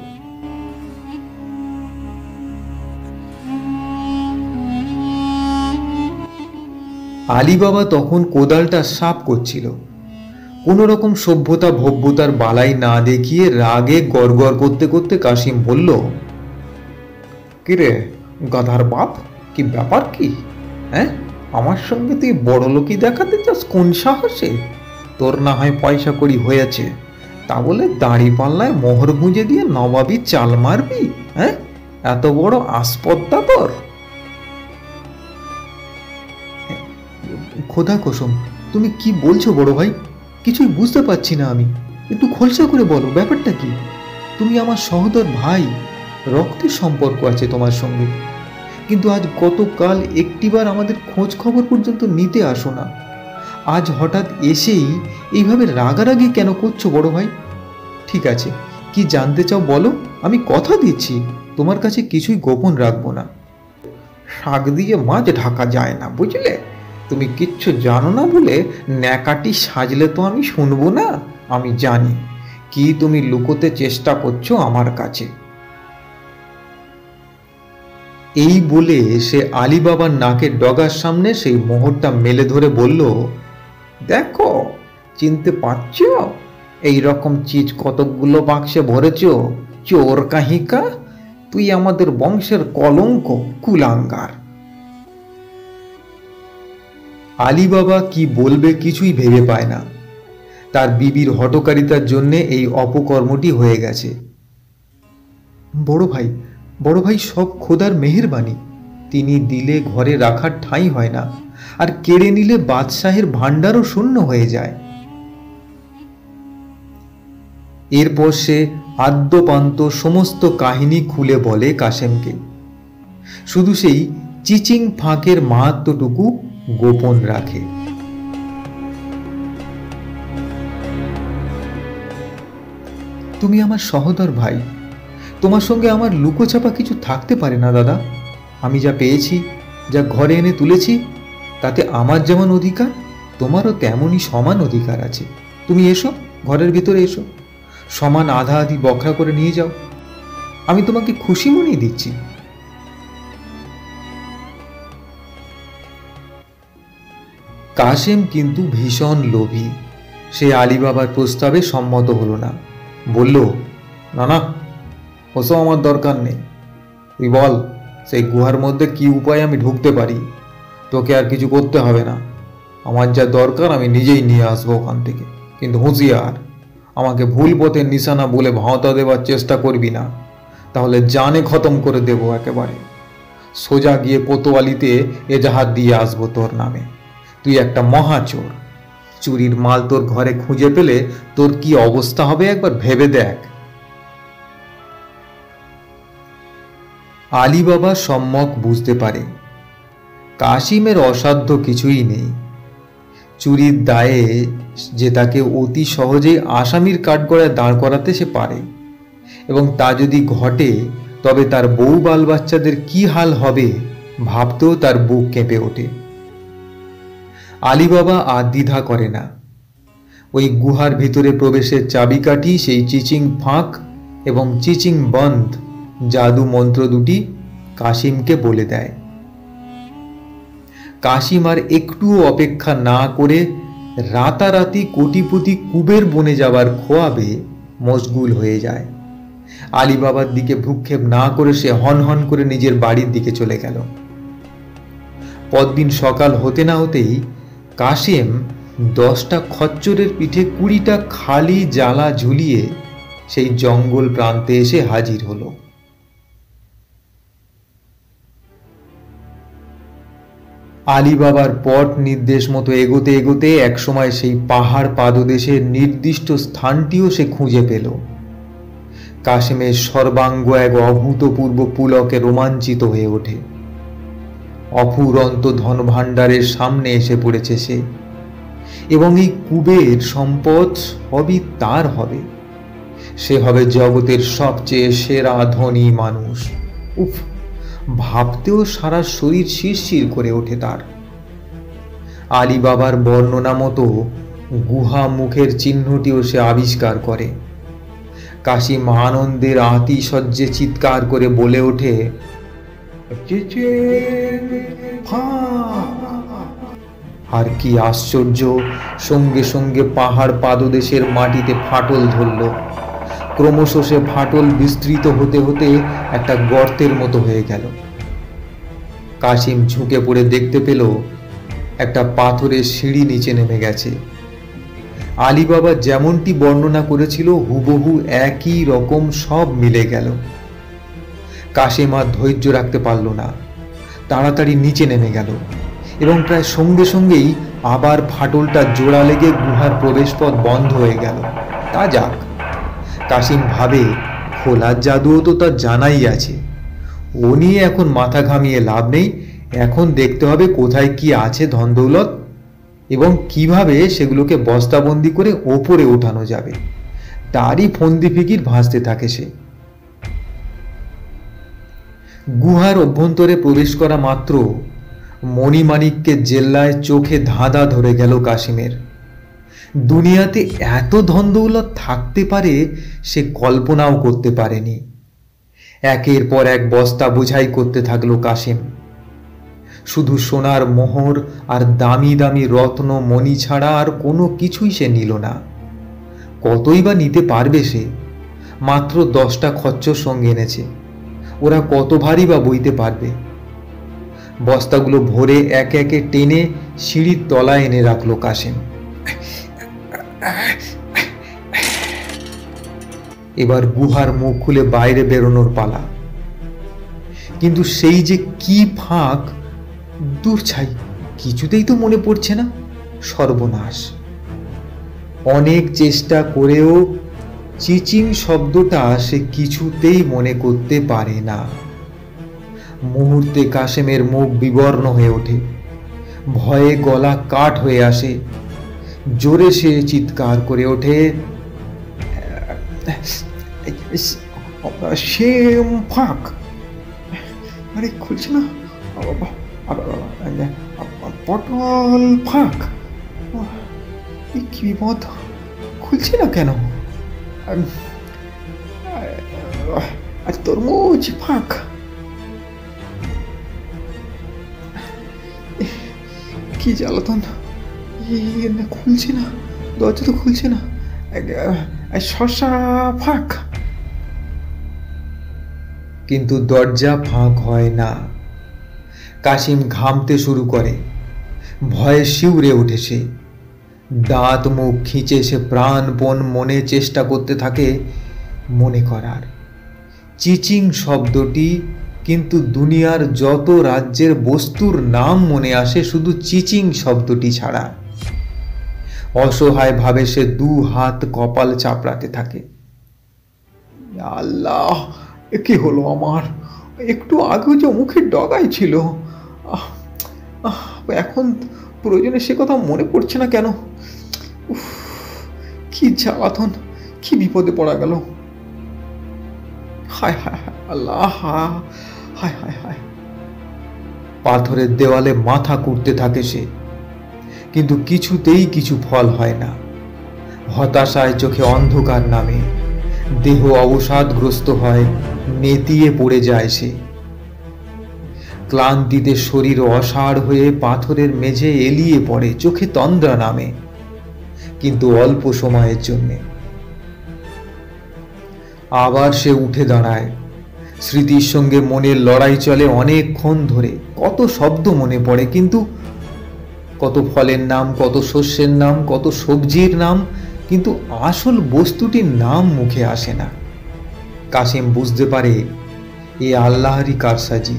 আলী বাবা তখন কোদালটা সাফ করছিল। কোনো রকম সভ্যতা ভব্যতার বালাই না দেখিয়ে রাগে গড়গড় করতে করতে কাশিম বলল, কিরে গাধার বাপ, কি ব্যাপার কি? হ্যাঁ, আমার সঙ্গে তুই বড় লোকই দেখাতে চাস কোন সাহসে? তোর না হয় পয়সা কড়ি হয়েছে, তা বলে দাঁড়ি পাল্লায় মোহর গুঁজে দিয়ে নবাবি চাল মারবি? হ্যাঁ, এত বড় আসপদ্দা তোর? খোদা কসম, তুমি কি বলছো বড় ভাই? কিছুই বুঝতে পারছি না আমি। একটু খোলসা করে বলো, ব্যাপারটা কি? তুমি আমার সহোদর ভাই, রক্তের সম্পর্ক আছে তোমার সঙ্গে, কিন্তু আজ গতকাল একটিবার আমাদের খোঁজ খবর পর্যন্ত নিতে আসো না। আজ হঠাৎ এসেই এইভাবে রাগারাগি কেন করছো বড় ভাই? ঠিক আছে, কি জানতে চাও বলো, আমি কথা দিচ্ছি তোমার কাছে কিছুই গোপন রাখবো না। শাক দিয়ে মাছ ঢাকা যায় না, বুঝলে? তুমি কিচ্ছু জানো না বলে ন্যাকাটি সাজলে তো আমি শুনবো না। আমি জানি কি তুমি লুকোতে চেষ্টা করছো আমার কাছে। এই বলে সে আলী বাবার নাকের ডগার সামনে সেই মোহরটা মেলে ধরে বলল, দেখো, চিনতে পারছো? এই রকম চিজ কতকগুলো বাক্সে ভরেছ। চোর কাহিকা, তুই আমাদের বংশের কলঙ্ক, কুলাঙ্গার। আলী বাবা কি বলবে কিছুই ভেবে পায় না। তার বিবির হঠকারিতার জন্যে এই অপকর্মটি হয়ে গেছে। বড় ভাই সব খোদার মেহেরবানি। তিনি দিলে ঘরে রাখার ঠাঁই হয় না, আর কেড়ে নিলে বাদশাহের ভাণ্ডারও শূন্য হয়ে যায়। এরপর সে আদ্যপান্ত সমস্ত কাহিনী খুলে বলে কাশেমকে। শুধু সেই চিচিং ফাঁকের মাহাত্ম্যটুকু গোপন রাখে। তুমি আমার সহোদর ভাই, তোমার সঙ্গে আমার লুকোচাপা কিছু থাকতে পারে না দাদা। আমি যা পেয়েছি, যা ঘরে এনে তুলেছি, তাতে আমার যেমন অধিকার, তোমারও তেমনই সমান অধিকার আছে। তুমি এসো, ঘরের ভিতরে এসো, সমান আধা আধি বখরা করে নিয়ে যাও। আমি তোমাকে খুশি মনেই দিচ্ছি। কাশেম কিন্তু ভীষণ লোভী। সে আলী বাবার প্রস্তাবে সম্মত হলো না। বলল, না না, ওসব আমার দরকার নেই। তুই বল, সেই গুহার মধ্যে কি উপায় আমি ঢুকতে পারি। তোকে আর কিছু করতে হবে না। আমার যা দরকার আমি নিজেই নিয়ে আসবো ওখান থেকে। কিন্তু হুঁশিয়ার, আমাকে ভুল পথের নিশানা বলে ভাঁওতা দেওয়ার চেষ্টা করবি না, তাহলে জানে খতম করে দেব একেবারে। সোজা গিয়ে কোতোয়ালিতে এজাহার দিয়ে আসবো তোর নামে। তুই একটা মহাচোর। চুরির মাল তোর ঘরে খুঁজে পেলে তোর কি অবস্থা হবে একবার ভেবে দেখ। আলী বাবা সম্যক বুঝতে পারে কাশিমের অসাধ্য কিছুই নেই। চুরির দায়ে যে তাকে অতি সহজেই আসামির কাঠগড়ায় দাঁড় করাতে সে পারে, এবং তা যদি ঘটে তবে তার বউ বাল বাচ্চাদের কি হাল হবে ভাবতেও তার বুক কেঁপে ওঠে। আলী বাবা আর দ্বিধা করে না। ওই গুহার ভিতরে প্রবেশের চাবিকাঠি সেই চিচিং ফাঁক এবং চিচিং বন্ধ জাদু মন্ত্র দুটি কাশিমকে বলে দেয়। কাশিম আর একটুও অপেক্ষা না করে রাতারাতি কোটিপতি কুবের বনে যাবার খোয়াবে মশগুল হয়ে যায়। আলী বাবার দিকে ভ্রুক্ষেপ না করে সে হন হন করে নিজের বাড়ির দিকে চলে গেল। পরদিন সকাল হতে না হতেই কাশিম 10টা খচ্চরের পিঠে 20টা খালি জ্বালা ঝুলিয়ে সেই জঙ্গল প্রান্তে এসে হাজির হলো। আলী বাবার পট নির্দেশ মতো এগোতে এগোতে একসময় সেই পাহাড় পাদদেশের নির্দিষ্ট স্থানটিও সে খুঁজে পেল। কাশেমের সর্বাঙ্গ এক অভূতপূর্ব পুলকে রোমাঞ্চিত হয়ে ওঠে। অফুরন্ত ধনভাণ্ডারের সামনে এসে পড়েছে সে, এবং এই কুবের সম্পদ সবই তার হবে। সে হবে জগতের সবচেয়ে সেরা ধনী মানুষ। উফ, ভাবতেও সারা শরীর শিরশির করে ওঠে তার। আলী বাবার বর্ণনা মতো গুহা মুখের চিহ্নটিও সে আবিষ্কার করে। কাশিম আনন্দের আতিশয্যে চিৎকার করে বলে ওঠে, আর কি আশ্চর্য, সঙ্গে সঙ্গে পাহাড় পাদদেশের মাটিতে ফাটল ধরল। ক্রমশ সে ফাটল বিস্তৃত হতে হতে একটা গর্তের মতো হয়ে গেল। কাশিম ঝুঁকে পড়ে দেখতে পেল একটা পাথরের সিঁড়ি নিচে নেমে গেছে। আলী বাবা যেমনটি বর্ণনা করেছিল হুবহু একই রকম সব মিলে গেল। কাশিম আর ধৈর্য রাখতে পারল না, তাড়াতাড়ি নিচে নেমে গেল, এবং প্রায় সঙ্গে সঙ্গেই আবার ফাটলটা জোড়া লেগে গুহার প্রবেশপথ বন্ধ হয়ে গেল। তা যাক, কাশিম ভাবে খোলার জাদুও তো তার জানাই আছে, ও নিয়ে এখন মাথা ঘামিয়ে লাভ নেই। এখন দেখতে হবে কোথায় কি আছে ধন দৌলত এবং কিভাবে সেগুলোকে বস্তাবন্দি করে ওপরে ওঠানো যাবে, তারই ফন্দি ফিকির ভাসতে থাকে সে। গুহার অভ্যন্তরে প্রবেশ করা মাত্র মণিমাণিক্যে জেল্লায় চোখে ধাঁধা ধরে গেল কাশিমের। দুনিয়াতে এত ধন দৌলত থাকতে পারে সে কল্পনাও করতে পারেনি। একের পর এক বস্তা বোঝাই করতে থাকলো কাশিম। শুধু সোনার মোহর আর দামি দামি রত্ন মণি ছাড়া আর কোনো কিছুই সে নিল না। কতই বা নিতে পারবে সে? মাত্র 10টা খচ্চর সঙ্গে এনেছে, ওরা কত ভারী বা বইতে পারবে? বস্তাগুলো ভরে একে একে টেনে সিঁড়ির তলায় এনে রাখলো কাশিম। এবার গুহার মুখ খুলে বাইরে বেরোনোর পালা। কিন্তু সেই যে কি ফাঁক, দূর ছাই, কিছুতেই তো মনে পড়ছে না। সর্বনাশ! অনেক চেষ্টা করেও চিচিং শব্দটা সে কিছুতেই মনে করতে পারে না। মুহূর্তে কাশেমের মুখ বিবর্ণ হয়ে ওঠে, ভয়ে গলা কাঠ হয়ে আসে। জোরে সে চিৎকার করে ওঠে, সেম ফাঁক! আরে খুলছে না, পটল ফাঁক! কি বিপদ, খুলছে না কেন? আর তরমুজ ফাঁক! কি জ্বালাতন, খুলছে না, দরজা তো খুলছে না। শশা ফাঁক! কিন্তু দরজা ফাঁক হয় না। কাশিম ঘামতে শুরু করে, ভয়ে শিউরে ওঠে সে। দাঁত মুখ খিঁচে সে প্রাণপণ মনে চেষ্টা করতে থাকে মনে করার চিচিং শব্দটি, কিন্তু দুনিয়ার যত রাজ্যের বস্তুর নাম মনে আসে শুধু চিচিং শব্দটি ছাড়া। অসহায় ভাবে সে 2 হাত কপাল চাপড়াতে থাকে। আল্লাহ, কি হলো আমার? একটু আগে যে মুখের ডগায় ছিল, এখন প্রয়োজনে সে কথা মনে পড়ছে না কেন? কি জ্বালাতন, কি বিপদে পড়া গেল! হায় হায় হায় আল্লাহ, হায় হায় হায়! পাথরের দেওয়ালে মাথা কুটতে থাকে সে, কিন্তু কিছুতেই কিছু ফল হয় না। হতাশায় চোখে অন্ধকার নামে, দেহ অবসাদগ্রস্ত হয়, নেতিয়ে পড়ে যায় সে। ক্লান্তিতে শরীর অসাড় হয়ে পাথরের মেঝে এলিয়ে পড়ে, চোখে তন্দ্রা নামে, কিন্তু অল্প সময়ের জন্যে। আবার সে উঠে দাঁড়ায়। স্মৃতির সঙ্গে মনের লড়াই চলে অনেকক্ষণ ধরে। কত শব্দ মনে পড়ে, কিন্তু কত ফলের নাম, কত শস্যের নাম, কত সবজির নাম, কিন্তু আসল বস্তুটির নাম মুখে আসে না। কাশিম বুঝতে পারে এ আল্লাহরই কারসাজি।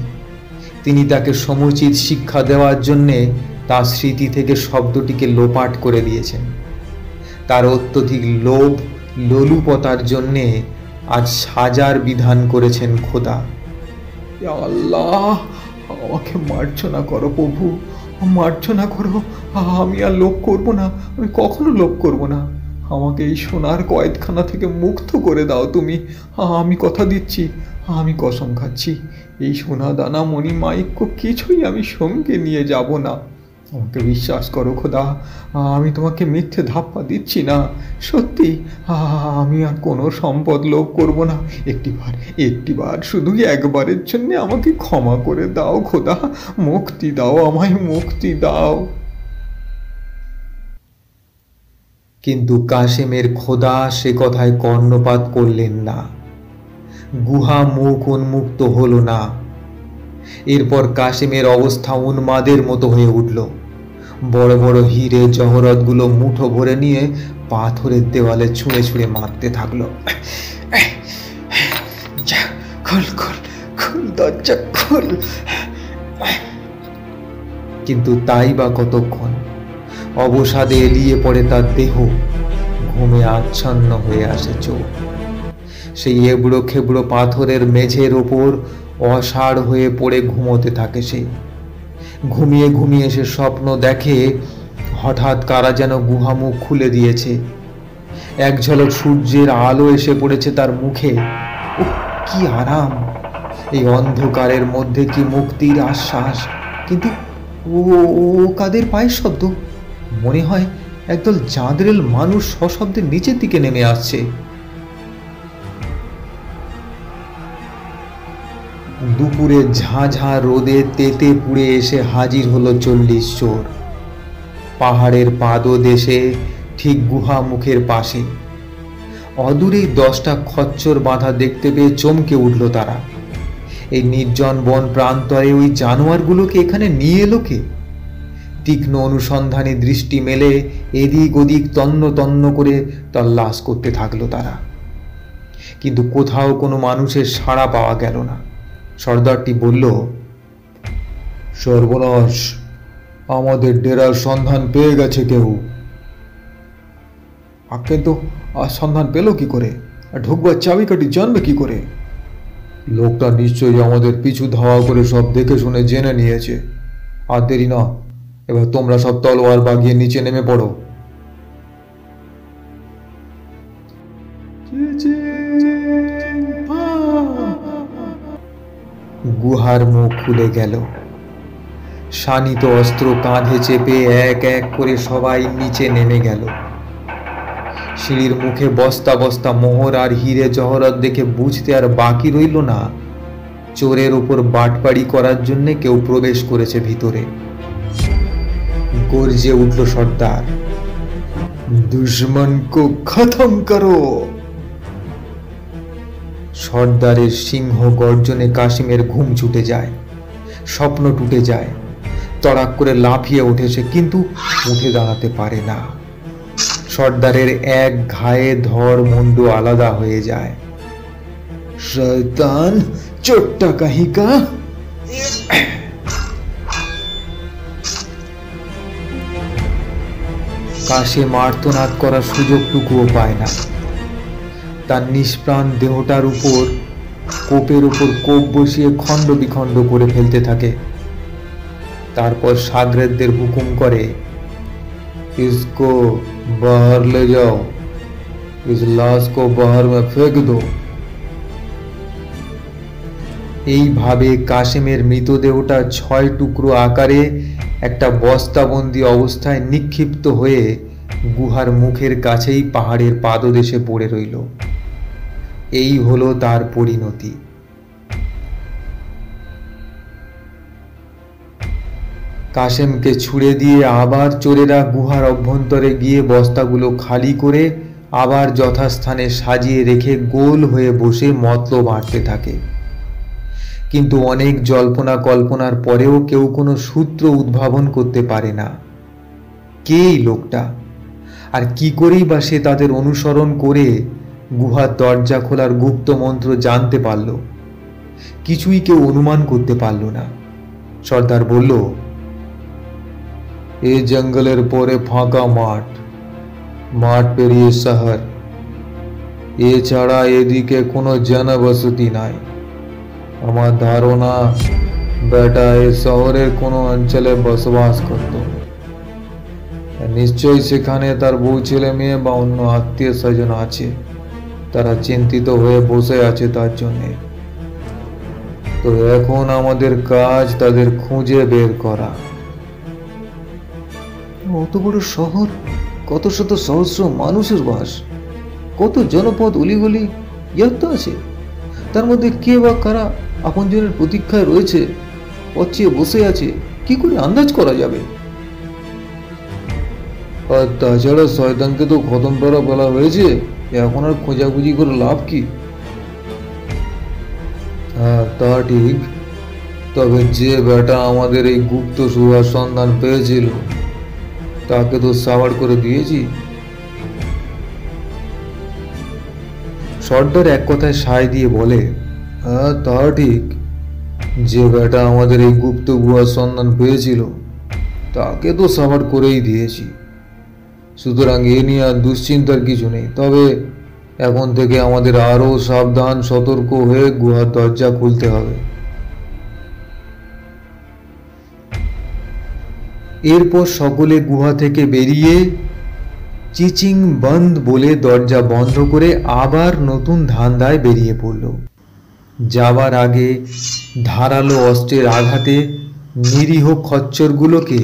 তিনি তাকে সমুচিত শিক্ষা দেওয়ার জন্যে তার স্মৃতি থেকে শব্দটিকে লোপাট করে দিয়েছেন। তার অত্যধিক লোভ লোলুপতার জন্যে আজ সাজার বিধান করেছেন খোদা। আল্লাহ, আমাকে মার্জনা করো প্রভু, মার্জনা করো। আমি আর লোভ করবো না, আমি কখনো লোভ করবো না। আমাকে এই সোনার কয়েদখানা থেকে মুক্ত করে দাও তুমি। আমি কথা দিচ্ছি, আমি কসম খাচ্ছি, এই সোনা দানা মণি মাইক্য কিছুই আমি সঙ্গে নিয়ে যাব না। আমাকে বিশ্বাস করো খোদা, আমি তোমাকে মিথ্যে ধাপ্পা দিচ্ছি না। সত্যি, আমি আর কোনো সম্পদ লোভ করব না। একটিবার শুধু একবারের জন্য আমাকে ক্ষমা করে দাও খোদা, মুক্তি দাও, আমায় মুক্তি দাও। কিন্তু কাশেমের খোদা সে কথায় কর্ণপাত করলেন না। গুহা মুখ উন্মুক্ত হলো না। এরপর কাশেমের অবস্থা উন্মাদের মতো হয়ে উঠল। বড় বড় হিরে জহরতগুলো মুঠো ভরে নিয়ে পাথরের দেওয়ালে ছুঁড়ে ছুঁড়ে মারতে থাকলো। খোল খোল খোল, দরজা খোল। কিন্তু তাই বা কতক্ষণ? অবসাদে এলিয়ে পড়ে তার দেহ, ঘুমে আচ্ছন্ন হয়ে আসে চোখ। সেই এবড়ো খেবড়ো পাথরের মেঝের ওপর অসাড় হয়ে পড়ে ঘুমোতে থাকে সে। ঘুমিয়ে ঘুমিয়ে সে স্বপ্ন দেখে হঠাৎ কারা যেন গুহামুখ খুলে দিয়েছে। এক ঝলক সূর্যের আলো এসে পড়েছে তার মুখে। উহ, কি আরাম! এই অন্ধকারের মধ্যে কি মুক্তির আশ্বাস! কিন্তু ও ও কাদের পায়ের শব্দ? মনে হয় একদল জাঁদরেল মানুষ সশব্দে নিচের দিকে নেমে আসছে। দুপুরে ঝাঁঝা রোদে তেতে পুড়ে এসে হাজির হলো 40 চোর, পাহাড়ের পাদদেশে, ঠিক গুহা মুখের পাশে। অদূরেই 10টা খচ্চর বাঁধা দেখতে পেয়ে চমকে উঠল তারা। এই নির্জন বন প্রান্তরে ওই জানোয়ারগুলোকে এখানে নিয়ে এলো কে? তীক্ষ্ণ অনুসন্ধানী দৃষ্টি মেলে এদিক ওদিক তন্ন তন্ন করে তল্লাশ করতে থাকলো তারা, কিন্তু কোথাও কোনো মানুষের সাড়া পাওয়া গেল না। সর্দারটি বলল, সর্বনাশ, আমাদের ডেরার সন্ধান পেয়ে গেছে কেউ। কিন্তু আর সন্ধান পেল কি করে? আর ঢুকবার চাবিকাঠি জানবে কি করে? লোকটা নিশ্চয়ই আমাদের পিছু ধাওয়া করে সব দেখে শুনে জেনে নিয়েছে। আর দেরি না, এবার তোমরা সব তলোয়ার বাগিয়ে নিচে নেমে পড়ো। গুহার মুখ খুলে গেল। শানিত অস্ত্র কাঁধে চেপে এক এক করে সবাই নিচে নেমে গেল। সিঁড়ির মুখে বস্তা বস্তা মোহর আর হিরে জহরত দেখে বুঝতে আর বাকি রইল না চোরের উপর বাটপাড়ি করার জন্য কেউ প্রবেশ করেছে ভিতরে। গর্জে উঠল সর্দার, দুশ্মন কো খতম করো। সর্দারের সিংহ গর্জনে কাশিমের ঘুম ছুটে যায়, স্বপ্ন টুটে যায়। তড়াক করে লাফিয়ে উঠেছে, কিন্তু উঠে দাঁড়াতে পারে না। সর্দারের এক ঘায়ে ধড় মুন্ডু আলাদা হয়ে যায়। শয়তান, চোট্টা কাহিকা! কাশিম আর্তনাদ করার সুযোগটুকুও পায় না। তার নিষ্প্রাণ দেহটার উপর কোপের উপর কোপ বসিয়ে খণ্ড বিখণ্ড করে ফেলতে থাকে। তারপর সাগরেদদের হুকুম করে, इसको बाहर ले जाओ, इस लाश को बाहर में फेंक दो। এইভাবে কাশিমের মৃতদেহটা 6 টুকরো আকারে একটা বস্তাবন্দি অবস্থায় নিক্ষিপ্ত হয়ে গুহার মুখের কাছেই পাহাড়ের পাদদেশে পড়ে রইল। এই হলো তার পরিণতি। কাশেমকে ছুড়ে দিয়ে আবার চোরেরা গুহার অভ্যন্তরে গিয়ে বস্তাগুলো খালি করে আবার যথাস্থানে সাজিয়ে রেখে গোল হয়ে বসে মতলব বাঁটতে থাকে। কিন্তু অনেক জল্পনা কল্পনার পরেও কেউ কোনো সূত্র উদ্ভাবন করতে পারে না। কে এই লোকটা, আর কি করেই বা সে তাদের অনুসরণ করে গুহার দরজা খোলার গুপ্ত মন্ত্র জানতে পারল? কিছুই কেউ অনুমান করতে পারল না। সর্দার বলল, এই জঙ্গলের পরে ফাঁকা মাঠ, মাঠ পেরিয়ে শহর, এছাড়া এদিকে কোনো জনবসতি নাই। আমার ধারণা বেটা এই শহরের কোনো অঞ্চলে বসবাস করত। নিশ্চয়ই সেখানে তার বউ, ছেলে মেয়ে বা অন্য আত্মীয় স্বজন আছে। তারা চিন্তিত হয়ে বসে আছে তার জন্যে। তো এখন আমাদের কাজ তাদের খুঁজে বের করা। অত বড় শহর, কত শত সহস্র মানুষের বাস, কত জনপদ অলিগলি ইয়াত আছে। তার মধ্যে কে বা কারা আপনজনের প্রতীক্ষায় রয়েছে, পচিয়ে বসে আছে, কি করে আন্দাজ করা যাবে? আর তাছাড়া শয়তানকে তো খতম করা বলা হয়েছে, এখন আর খোঁজাখুঁজি করে লাভ কি? হ্যাঁ, তা ঠিক। তবে যে বেটা আমাদের এই গুপ্ত সুহার সন্ধান পেয়েছিল তাকে তো সাবাড় করে দিয়েছি। সর্দার এক কথায় সায় দিয়ে বলে, হ্যাঁ, তা ঠিক। যে বেটা আমাদের এই গুপ্ত গুহার সন্ধান পেয়েছিল তাকে তো সাবাড় করেই দিয়েছি। সুতরাং এ নিয়ে আর দুশ্চিন্তার কিছু নেই। তবে এখন থেকে আমাদের আরো সাবধান সতর্ক হয়ে গুহার দরজা খুলতে হবে। এরপর সকলে গুহা থেকে বেরিয়ে চিচিং বন্ধ বলে দরজা বন্ধ করে আবার নতুন ধান্দায় বেরিয়ে পড়ল। যাবার আগে ধারালো অস্ত্রের আঘাতে নিরীহ খচ্চরগুলোকে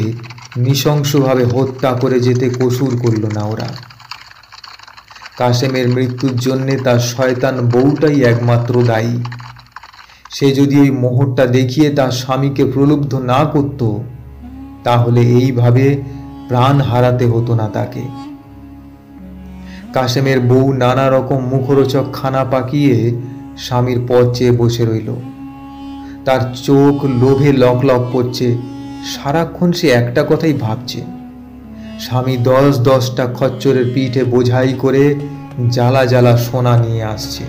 নৃশংসভাবে হত্যা করে যেতে কসুর করল না ওরা। কাশেমের মৃত্যুর জন্যে তার শয়তান বউটাই একমাত্র দায়ী। সে যদি ওই মোহরটা দেখিয়ে তার স্বামীকে প্রলুব্ধ না করত, তাহলে এইভাবে প্রাণ হারাতে হতো না তাকে। কাশেমের বউ নানা রকম মুখরোচক খানা পাকিয়ে স্বামীর পথ চেয়ে বসে রইল। তার চোখ লোভে লক লক করছে। সারাক্ষণ সে একটা কথাই ভাবছে, স্বামী 10-10টা খচ্চরের পিঠে বোঝাই করে জ্বালা জ্বালা সোনা নিয়ে আসছে।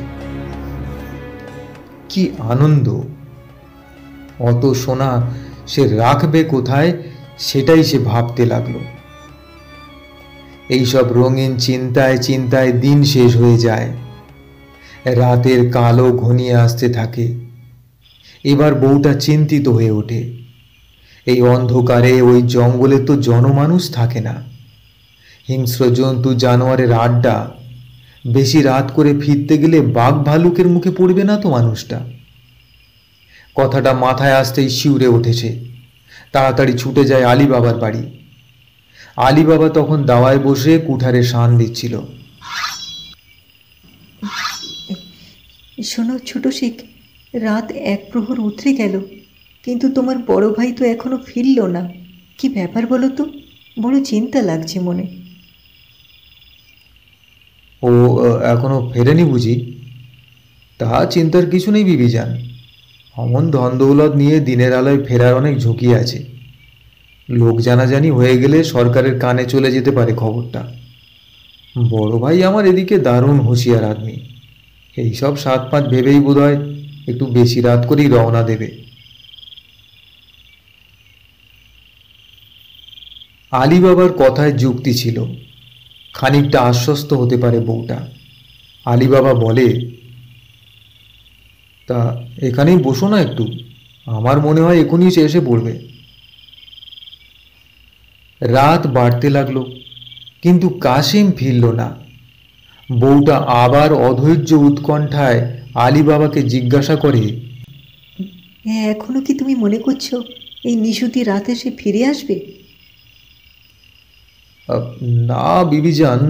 কি আনন্দ! অত সোনা সে রাখবে কোথায়, সেটাই সে ভাবতে লাগলো। এইসব রঙিন চিন্তায় চিন্তায় দিন শেষ হয়ে যায়। রাতের কালো ঘনিয়ে আসতে থাকে। এবার বউটা চিন্তিত হয়ে ওঠে। এই অন্ধকারে ওই জঙ্গলে তো জনমানুষ থাকে না। হিংস্র জন্তু জানোয়ারের আড্ডা। বেশি রাত করে ফিরতে গেলে বাঘ ভালুকের মুখে পড়বে না তো মানুষটা? কথাটা মাথায় আসতেই শিউরে উঠেছে। তাড়াতাড়ি ছুটে যায় আলী বাবার বাড়ি। আলী বাবা তখন দাওয়ায় বসে কুঠারে শান দিচ্ছিল। শোনো ছোট শিখ, রাত 1 প্রহর উতরে গেল, কিন্তু তোমার বড় ভাই তো এখনো ফিরল না। কি ব্যাপার বলো তো? বড় চিন্তা লাগছে মনে। ও এখনো ফেরেনি বুঝি? তা চিন্তার কিছু নেই বিবিজান। অমন ধন দৌলত নিয়ে দিনের আলোয় ফেরার অনেক ঝুঁকি আছে। লোক জানাজানি হয়ে গেলে সরকারের কানে চলে যেতে পারে খবরটা। বড় ভাই আমার এদিকে দারুণ হুঁশিয়ার আদমি। এইসব 7-5 ভেবেই বোধহয় একটু বেশি রাত করেই রওনা দেবে। আলী বাবার কথায় যুক্তি ছিল। খানিকটা আশ্বস্ত হতে পারে বউটা। আলী বাবা বলে, তা এখানেই বসো না একটু, আমার মনে হয় এখনই সে এসে পড়বে। রাত বাড়তে লাগলো, কিন্তু কাশেম ফিরল না। বউটা আবার অধৈর্য উৎকণ্ঠায় আলী বাবাকে জিজ্ঞাসা করে, হ্যাঁ, এখনো কি তুমি মনে করছো এই নিশুতি রাতে সে ফিরে আসবে? না বিবিজান,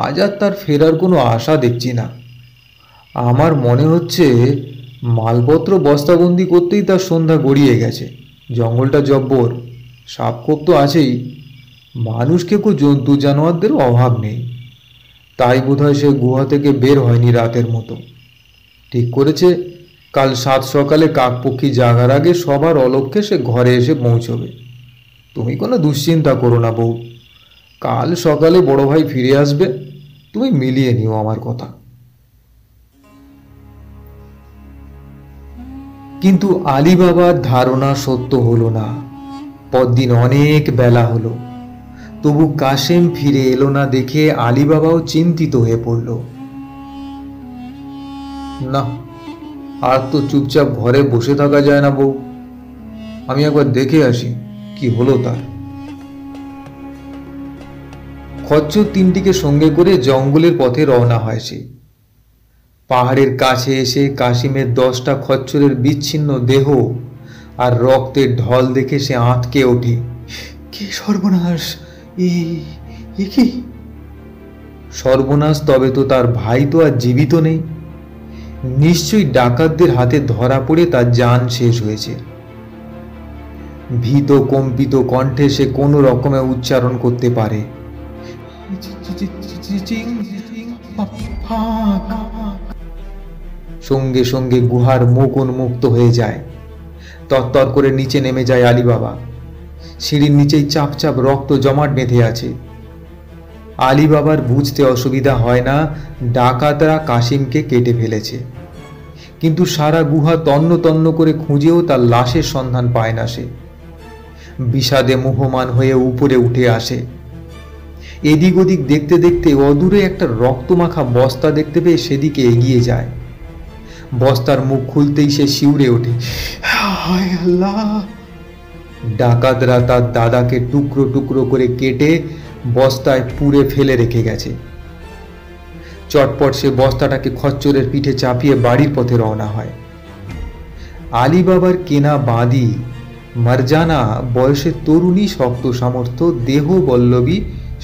আজ আর তার ফেরার কোনো আশা দেখছি না। আমার মনে হচ্ছে মালপত্র বস্তাবন্দি করতেই তার সন্ধ্যা গড়িয়ে গেছে। জঙ্গলটা জব্বর, সাপখোপ তো আছেই, মানুষ কেউ জন্তু জানোয়ারদেরও অভাব নেই। তাই বোধহয় সে গুহা থেকে বের হয়নি রাতের মতো। ঠিক করেছে কাল 7 সকালে কাকপক্ষী জাগার আগে সবার অলক্ষ্যে সে ঘরে এসে পৌঁছবে। তুমি কোনো দুশ্চিন্তা করো না বউ, কাল সকালে বড় ভাই ফিরে আসবে। তুমি মিলিয়ে নিও আমার কথা। কিন্তু আলী বাবার ধারণা সত্য হলো না। পরদিন অনেক বেলা হলো, তবু কাশেম ফিরে এলো না দেখে আলী বাবাও চিন্তিত হয়ে পড়ল। না, আর তো চুপচাপ ঘরে বসে থাকা যায় না বউ, আমি একবার দেখে আসি কি হলো তার। খচ্চর 3টিকে সঙ্গে করে জঙ্গলের পথে রওনা হয় সে। পাহাড়ের কাছে এসে কাশিমের 10টা খচ্চরের বিচ্ছিন্ন দেহ আর রক্তের ঢল দেখে সে আঁতকে ওঠে। কি সর্বনাশ! এ কি সর্বনাশ! তবে তো তার ভাই তো আর জীবিত নেই। নিশ্চয়ই ডাকাতদের হাতে ধরা পড়ে তার জান শেষ হয়েছে। ভীত কম্পিত কণ্ঠে সে কোনো রকমে উচ্চারণ করতে পারে, সঙ্গে সঙ্গে গুহার মুখ উন্মুক্ত হয়ে যায়। তরতর করে নিচে নেমে যায় আলী বাবা। সিঁড়ির নিচেই চাপ চাপ রক্ত জমাট বেঁধে আছে। আলী বাবার বুঝতে অসুবিধা হয় না ডাকাতরা কাশিমকে কেটে ফেলেছে, কিন্তু সারা গুহা তন্ন তন্ন করে খুঁজেও তার লাশের সন্ধান পায় না সে। বিষাদে মুহ্যমান হয়ে উপরে উঠে আসে। এদিক ওদিক দেখতে দেখতে অদূরে একটা রক্তমাখা বস্তা দেখতে পেয়ে সেদিকে এগিয়ে যায়। বস্তার মুখ খুলতেই সে শিউরে ওঠে। হায় আল্লাহ! ডাকাতরা তার দাদাকে টুকরো টুকরো করে কেটে বস্তায় পুড়ে ফেলে রেখে গেছে। চটপট সে বস্তাটাকে খচ্চরের পিঠে চাপিয়ে বাড়ির পথে রওনা হয়। আলী বাবার কেনা বাঁধি মারজানা বয়সের তরুণী, শক্ত সামর্থ্য, দেহ বল্লভী,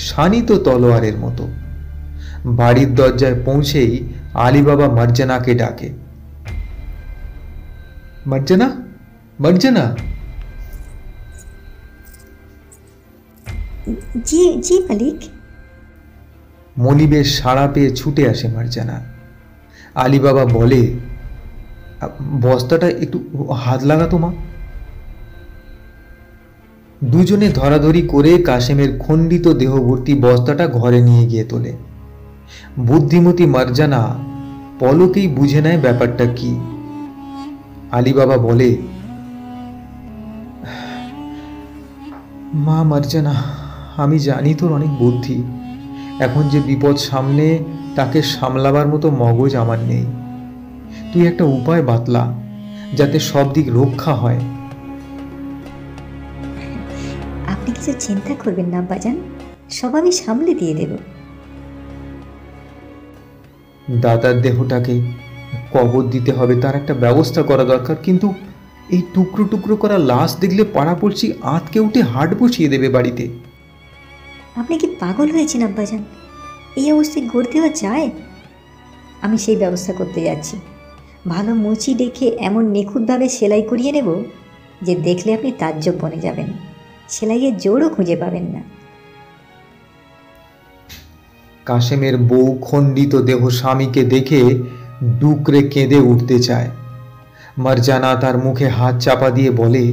শানিত তলোয়ারের মতো। বাড়ির দরজায় পৌঁছেই আলী বাবা মারজানাকে ডাকে, মারজানা, মারজানা। জি জি মালিক। মনিবের সাড়া পেয়ে ছুটে আসে মারজানা। আলী বাবা বলে, বস্তাটা একটু হাত লাগাতো মা। দুজনে ধরাধরি করে কাশেমের খণ্ডিত দেহভর্তি বস্তাটা ঘরে নিয়ে গিয়ে তোলে। বুদ্ধিমতী মারজানা পলকেই বুঝে নেয় ব্যাপারটা কি। আলী বাবা বলে, মা মারজানা, আমি জানি তোর অনেক বুদ্ধি। এখন যে বিপদ সামনে তাকে সামলাবার মতো মগজ আমার নেই। তুই একটা উপায় বাতলা যাতে সব দিক রক্ষা হয়। আপনি কিছু চিন্তা করবেন না বাজান, সব আমি সামলে দিয়ে দেব। দাদার দেহটাকে কবর দিতে হবে, তার একটা ব্যবস্থা করা দরকার। কিন্তু এই টুকরো টুকরো করা লাশ দেখলে পাড়াপড়শি আঁতকে উঠে হাট বসিয়ে দেবে বাড়িতে। আপনি কি পাগল হয়েছেন আব্বাজান? এই অবস্থায় গড়ে দেওয়া যায়? আমি সেই ব্যবস্থা করতে যাচ্ছি। ভালো মুচি দেখে এমন নিখুঁতভাবে সেলাই করিয়ে নেব যে দেখলে আপনি তাজ্জব বনে যাবেন, সেলাইয়ের জোরও খুঁজে পাবেন না। কাশেমের বউ খণ্ডিত দেহ স্বামীকে দেখে ডুকরে কেঁদে উঠতে চায়। মারজানা তার মুখে হাত চাপা দিয়ে বলে,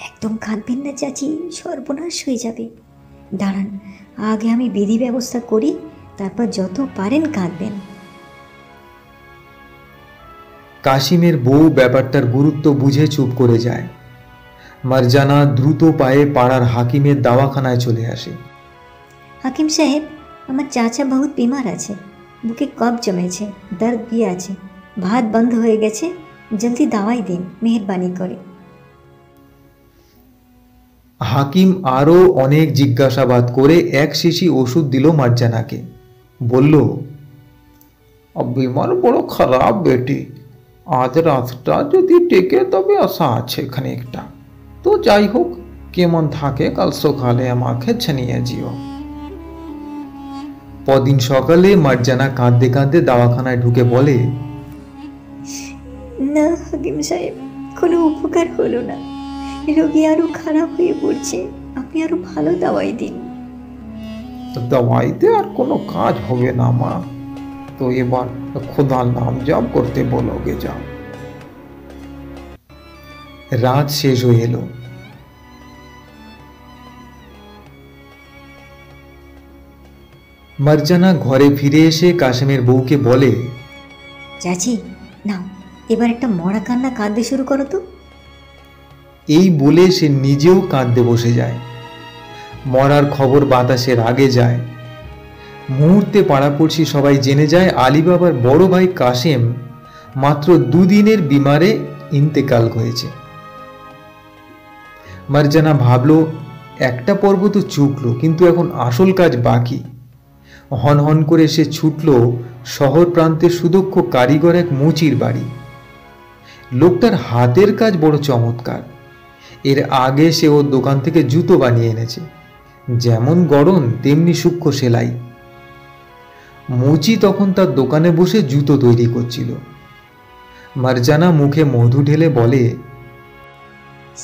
একদম কাঁদবেন না চাচি, সর্বনাশ হয়ে যাবে। দাঁড়ান, আগে আমি বিধি ব্যবস্থা করি, তারপর যত পারেন কাঁদবেন। কাশিমের বউ ব্যাপারটার গুরুত্ব বুঝে চুপ করে যায়। মারজানা দ্রুত পায়ে পাড়ার হাকিমের দাওয়াখানায় চলে আসে। হাকিম সাহেব, আমার চাচা বহুত বিমার আছে, বুকে কফ জমেছে, দর্দ भी আছে, ভাত বন্ধ হয়ে গেছে, জলদি দাওয়াই দিন মেহরবানি করে। হাকিম আরও অনেক জিজ্ঞাসাবাদ করে এক শিশি ওষুধ দিল মারজানাকে। বলল, বিমার বড় খারাপ বেটি, আজ রাতটা যদি টেকে তবে আশা আছে খানিকটা। তো যাই হোক, কেমন থাকে কাল সকালে আমাকে জানিয়ে দিও। পরদিন সকালে মারজানা কাঁদতে কাঁদতে দাওয়াখানায় ঢুকে বলে, না হাকিম সাহেব, কোনো উপকার হলো না, রোগী আরো খারাপ হয়ে পড়ছে, আপনি আরো ভালো দাওয়াই দিন। দাওয়াইতে আর কোনো কাজ হবে না মা, তো এবার খোদার নাম জপ করতে বলোগে যাও। রাত শেষ হয়ে এলো। মারজানা ঘরে ফিরে এসে কাশেমের বউকে বলে, চাচি নাও, এবার একটা মরা কান্না কাঁদতে শুরু করো তো। এই বলে সে নিজেও কাঁদতে বসে যায়। মরার খবর বাতাসের আগে যায়। মুহূর্তে পাড়াপড়শি সবাই জেনে যায় আলী বাবার বড় ভাই কাশেম মাত্র দুদিনের বিমারে ইন্তেকাল হয়েছে। মারজানা ভাবল, একটা পর্ব তো চুকলো, কিন্তু এখন আসল কাজ বাকি। হন হন করে সে ছুটল শহর প্রান্তের সুদক্ষ কারিগর এক মুচির বাড়ি। লোকটার হাতের কাজ বড় চমৎকার। এর আগে সে ওর দোকান থেকে জুতো বানিয়ে এনেছে, যেমন গড়ন তেমনি সূক্ষ্ম সেলাই। মুচি তখন তার দোকানে বসে জুতো তৈরি করছিল। মারজানা মুখে মধু ঢেলে বলে,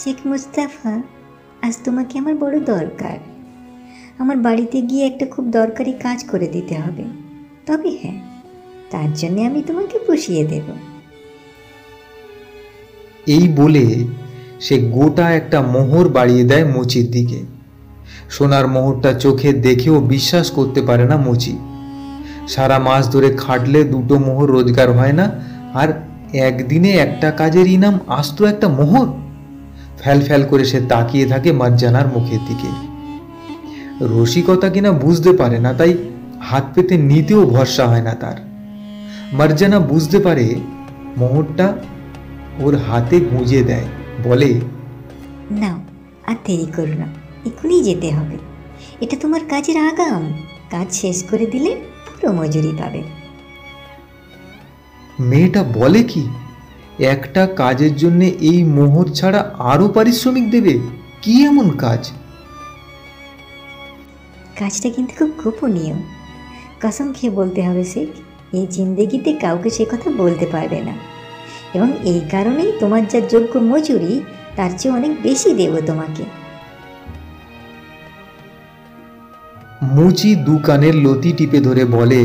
শেখ মুস্তাফা, আজ তোমাকে আমার বড় দরকার। আমার বাড়িতে গিয়ে একটা খুব দরকারি কাজ করে দিতে হবে, তবে হ্যাঁ, তার জন্য আমি তোমাকে পুষিয়ে দেব। এই বলে সে গোটা একটা মোহর বাড়িয়ে দেয় মুচির দিকে। সোনার মোহরটা চোখে দেখেও বিশ্বাস করতে পারে না মুচি। সারা মাস ধরে খাটলে দুটো মোহর রোজগার হয় না, আর একদিনে একটা কাজের ইনাম আস্ত একটা মোহর। ফ্যাল ফ্যাল করে সে তাকিয়ে থাকে মারজানার মুখের দিকে। রসিকতা কিনা বুঝতে পারে না, তাই হাত পেতে নিতেও ভরসা হয় না তার। মার্জানা বুঝতে পারে, মোহরটা ওর হাতে গুঁজে দেয়, বলে, নাও, আর দেরি করো না, এক্ষুনি যেতে হবে। এটা তোমার কাজের আগাম, কাজ শেষ করে দিলে পুরো মজুরি পাবে। মেয়েটা বলে কি, একটা কাজের জন্য এই মোহর ছাড়া আরো পারিশ্রমিক দেবে? কি এমন কাজ? কাজটা কিন্তু খুব গোপনীয়, কসম খেয়ে বলতে হবে শেখ। এই জিন্দেগিতে কাউকে সে কথা বলতে পারবে না, এবং এই কারণেই তোমার যা যোগ্য মজুরি তার চেয়ে অনেক বেশি দেব তোমাকে। মুচি দু কানের লতি টিপে ধরে বলে,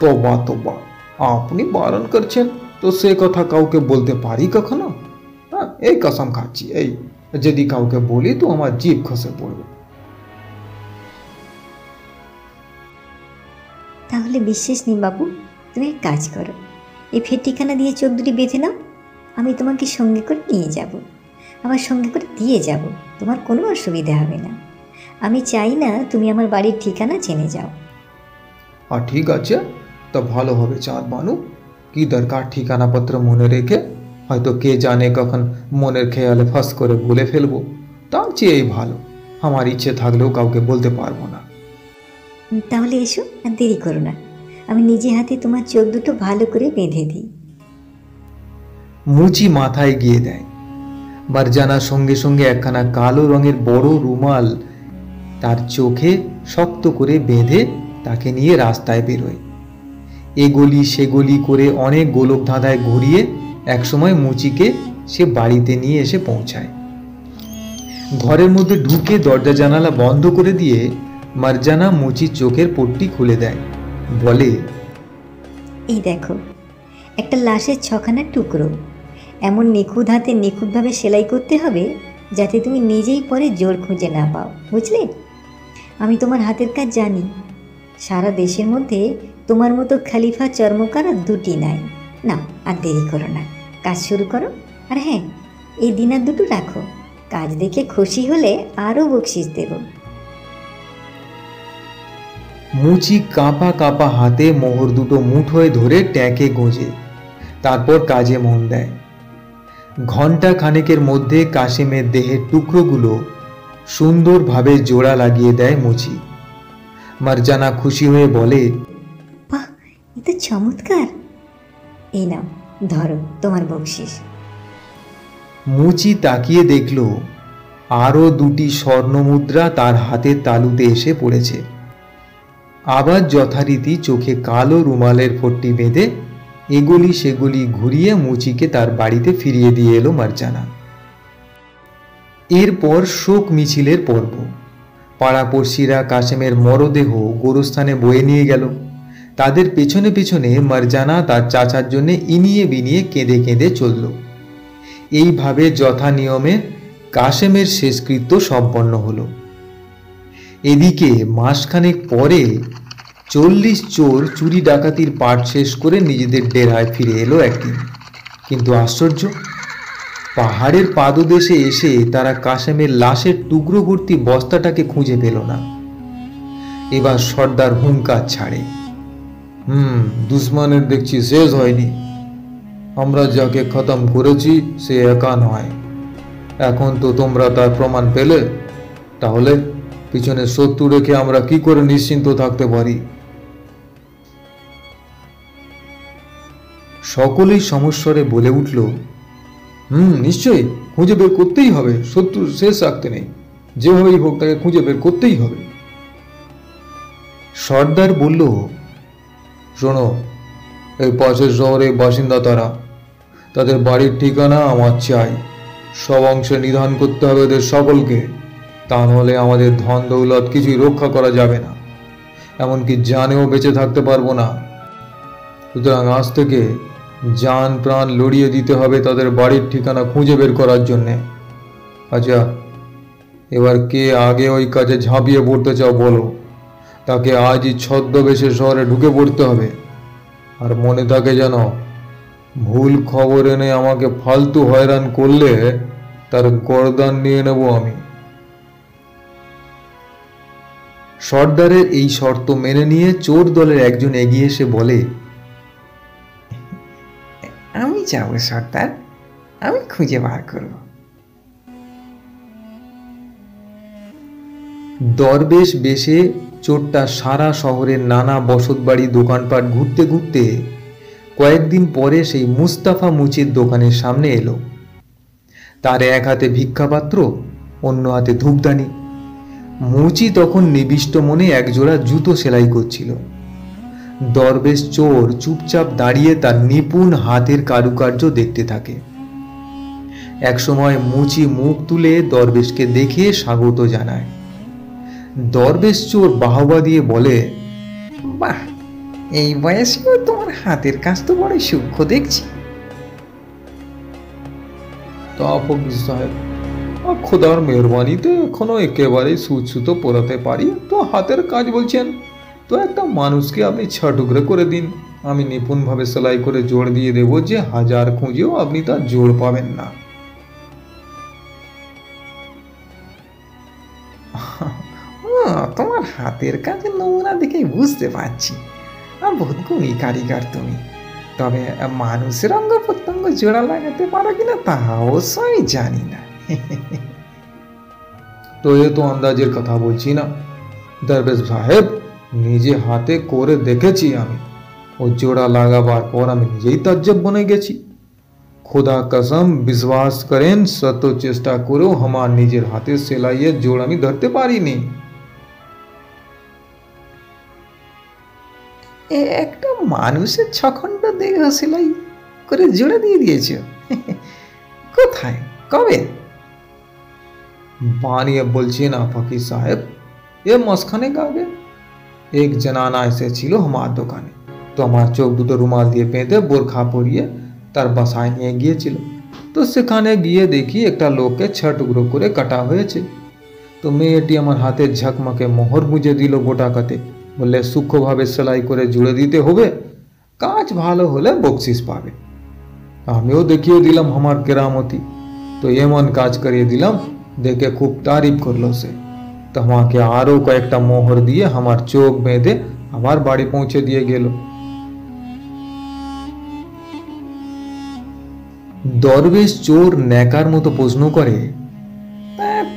তবা তবা, আপনি বারণ করছেন তো সে কথা কাউকে বলতে পারি কখনো? হ্যাঁ, এই কসম খাচ্ছি, এই যদি কাউকে বলি তো আমার জিভ খসে পড়বে। তাহলে বিশ্বাস নেই বাবু, তুমি এক কাজ করো, এই ফের ঠিকানা দিয়ে চোখ দুটি বেঁধে নাও। আমি তোমাকে সঙ্গে করে নিয়ে যাব, আবার সঙ্গে করে দিয়ে যাব, তোমার কোনো অসুবিধা হবে না। আমি চাই না তুমি আমার বাড়ির ঠিকানা জেনে যাও। আর ঠিক আছে, তা ভালো হবে চাঁদ বানু। কি দরকার ঠিকানাপত্র মনে রেখে, হয়তো কে জানে কখন মনের খেয়ালে ফাঁস করে ভুলে ফেলবো। তার চেয়েই ভালো, আমার ইচ্ছে থাকলেও কাউকে বলতে পারবো না। তাহলে এসো, আর দেরি করো না, আমি নিজে হাতে তোমার চোখ দুটো ভালো করে বেঁধে দিই। মুচি মাথায় গিয়ে দেয়। মার্জানা সঙ্গে সঙ্গে একখানা কালো রঙের বড় রুমাল তার চোখে শক্ত করে বেঁধে তাকে নিয়ে রাস্তায় বেরোয়। এগলি সেগলি করে অনেক গোলক ধাঁধায় ঘুরিয়ে একসময় মুচিকে সে বাড়িতে নিয়ে এসে পৌঁছায়। ঘরের মধ্যে ঢুকে দরজা জানালা বন্ধ করে দিয়ে মার্জানা মুচির চোখের পট্টি খুলে দেয়, বলে, এই দেখো, একটা লাশের 6খানা টুকরো, এমন নিখুঁত হাতে নিখুঁতভাবে সেলাই করতে হবে যাতে তুমি নিজেই পরে জোর খুঁজে না পাও, বুঝলে? আমি তোমার হাতের কাজ জানি, সারা দেশের মধ্যে তোমার মতো খালিফা চর্মকার আর দুটি নাই। না, আর দেরি করো না, কাজ শুরু করো। আর হ্যাঁ, এই দিনার দুটো রাখো, কাজ দেখে খুশি হলে আরও বকশিস দেব। মুচি কাঁপা কাঁপা হাতে মোহর দুটো মুঠোয় ধরে ট্যাঁকে গোঁজে, তারপর কাজে মন দেয়। ঘণ্টা খানেকের মধ্যে কাশিমের দেহের টুকরোগুলো সুন্দরভাবে জোড়া লাগিয়ে দেয় মুচি। মার্জানা খুশি হয়ে বলে, বাহ, এ তো চমৎকার। এই নাও, ধরো তোমার বকশিস। মুচি তাকিয়ে দেখল আরও দুটি স্বর্ণমুদ্রা তার হাতের তালুতে এসে পড়েছে। আবার যথারীতি চোখে কালো রুমালের পট্টি বেঁধে এগলি সেগুলি ঘুরিয়ে মুচিকে তার বাড়িতে ফিরিয়ে দিয়ে এলো মার্জানা। এরপর শোক মিছিলের পর্ব। পাড়াপড়শিরা কাশেমের মরদেহ গোরস্থানে বয়ে নিয়ে গেল। তাদের পেছনে পেছনে মার্জানা তার চাচার জন্য ইনিয়ে বিনিয়ে কেঁদে কেঁদে চলল। এইভাবে যথা নিয়মে কাশেমের শেষকৃত্য সম্পন্ন হলো। এদিকে মাসখানেক পরে 40 চোর চুরি ডাকাতির পাঠ শেষ করে নিজেদের ডেরায় ফিরে এলো একদিন। কিন্তু আশ্চর্য, পাহাড়ের পাদদেশে এসে তারা কাশেমের লাশের টুকরো ভর্তি বস্তাটাকে খুঁজে পেল না। এবার সর্দার হুঙ্কার ছাড়ে, দুশ্মনের দেখছি শেষ হয়নি। আমরা যাকে খতম করেছি সে একা নয়। এখন তো তোমরা তার প্রমাণ পেলে, তাহলে পিছনে শত্রু রেখে আমরা কি করে নিশ্চিন্ত থাকতে পারি? সকলেই সমস্বরে বলে উঠল, নিশ্চয়ই, খুঁজে বের করতেই হবে, শত্রু শেষ রাখতে নেই। যেভাবেই হোক তাকে খুঁজে বের করতেই হবে। সর্দার বলল, শোনো, এই পাশের শহরের বাসিন্দা তারা, তাদের বাড়ির ঠিকানা আমার চাই। সব অংশে নিধান করতে হবে এদের সকলকে, তা নাহলে আমাদের ধন দৌলত কিছুই রক্ষা করা যাবে না, এমনকি জানেও বেঁচে থাকতে পারবো না। সুতরাং আজ থেকে জান প্রাণ লড়িয়ে দিতে হবে তাদের বাড়ির ঠিকানা খুঁজে বের করার জন্যে। আচ্ছা, এবার কে আগে ওই কাজে ঝাঁপিয়ে পড়তে চাও বলো, তাকে আজই ছদ্মবেশে শহরে ঢুকে পড়তে হবে। আর মনে থাকে যেন, ভুল খবর এনে আমাকে ফালতু হয়রান করলে তার গর্দান নিয়ে নেব আমি। সর্দারের এই শর্ত মেনে নিয়ে চোর দলের একজন এগিয়ে এসে বলে, আমি যাবো সর্দার, আমি খুঁজে বার করব। দরবেশ বেশে চোরটা সারা শহরের নানা বসতবাড়ি দোকানপাট ঘুরতে ঘুরতে কয়েকদিন পরে সেই মুস্তাফা মুচির দোকানের সামনে এলো। তার এক হাতে ভিক্ষাপাত্র, অন্য হাতে ধূপদানি। মুচি তখন নিবিষ্ট মনে একজোড়া জুতো সেলাই করছিল। দরবেশ চোর চুপচাপ দাঁড়িয়ে তার নিপুণ হাতের কারুকার্য দেখতে থাকে। একসময় মুচি মুখ তুলে দরবেশকে দেখে স্বাগত জানায়। দরবেশ চোর বাহবা দিয়ে বলে, বাহ, এই বয়সেও তোমার হাতের কাজ তো বড় সূক্ষ্ম দেখছি। তা ফকির সাহেব, খোদার মেহরবানিতে এখনো একেবারে সুতো পরাতে পারি। তো হাতের কাজ বলছেন, তো একটা মানুষকে আপনি 6 টুকরো করে দিন, আমি নিপুণভাবে সেলাই করে জোড় দিয়ে দেবো যে হাজার খুঁজেও আপনি তার জোড় পাবেন না। তোমার হাতের কাজের নমুনা দেখেই বুঝতে পারছি বহুত গুণী কারিগর তুমি। তবে মানুষের অঙ্গ প্রত্যঙ্গ জোড়া লাগাতে পারো কিনা তা অবশ্য আমি জানি না। তো এ তো আন্দাজের কথা বলছি না দরবেশ সাহেব, নিজে হাতে করে দেখেছি আমি। ও জোড়া লাগাবার পর আমি নিজেই তাজ্জব বনে গেছি। খোদা কসম, বিশ্বাস করেন, শত চেষ্টা করেও আমার নিজের হাতে সেলাইয়ের জোড় আমি ধরতে পারিনি। একটা মানুষের 6 খণ্ড দেহ সেলাই করে জোড়া দিয়ে দিয়েছ? কোথায়, কবে? বানিয়ে বলছি না ফকির সাহেব, এ মাসখানেক আগে এক জনানা এসেছিল আমার দোকানে। তো আমার চোখ দুটো রুমাল দিয়ে বেঁধে বোরখা পরিয়ে তার বাসায় নিয়ে গিয়েছিল। তো সেখানে গিয়ে দেখি একটা লোককে 6 টুকরো করে কাটা হয়েছে। তো মেয়েটি আমার হাতে ঝকমকে মোহর গুঁজে দিল গোটা কাতে, বললে সূক্ষ্মভাবে সেলাই করে জুড়ে দিতে হবে, কাজ ভালো হলে বকশিস পাবে। আমিও দেখিয়ে দিলাম আমার কেরামতি। তো এমন কাজ করিয়ে দিলাম, দেখে খুব তারিফ করলো সে। তো আমাকে আরও কয়েকটা মোহর দিয়ে আমার চোখ বেঁধে আবার বাড়ি পৌঁছে দিয়ে গেল। দরবেশ চোর ন্যাকার মতো প্রশ্ন করে,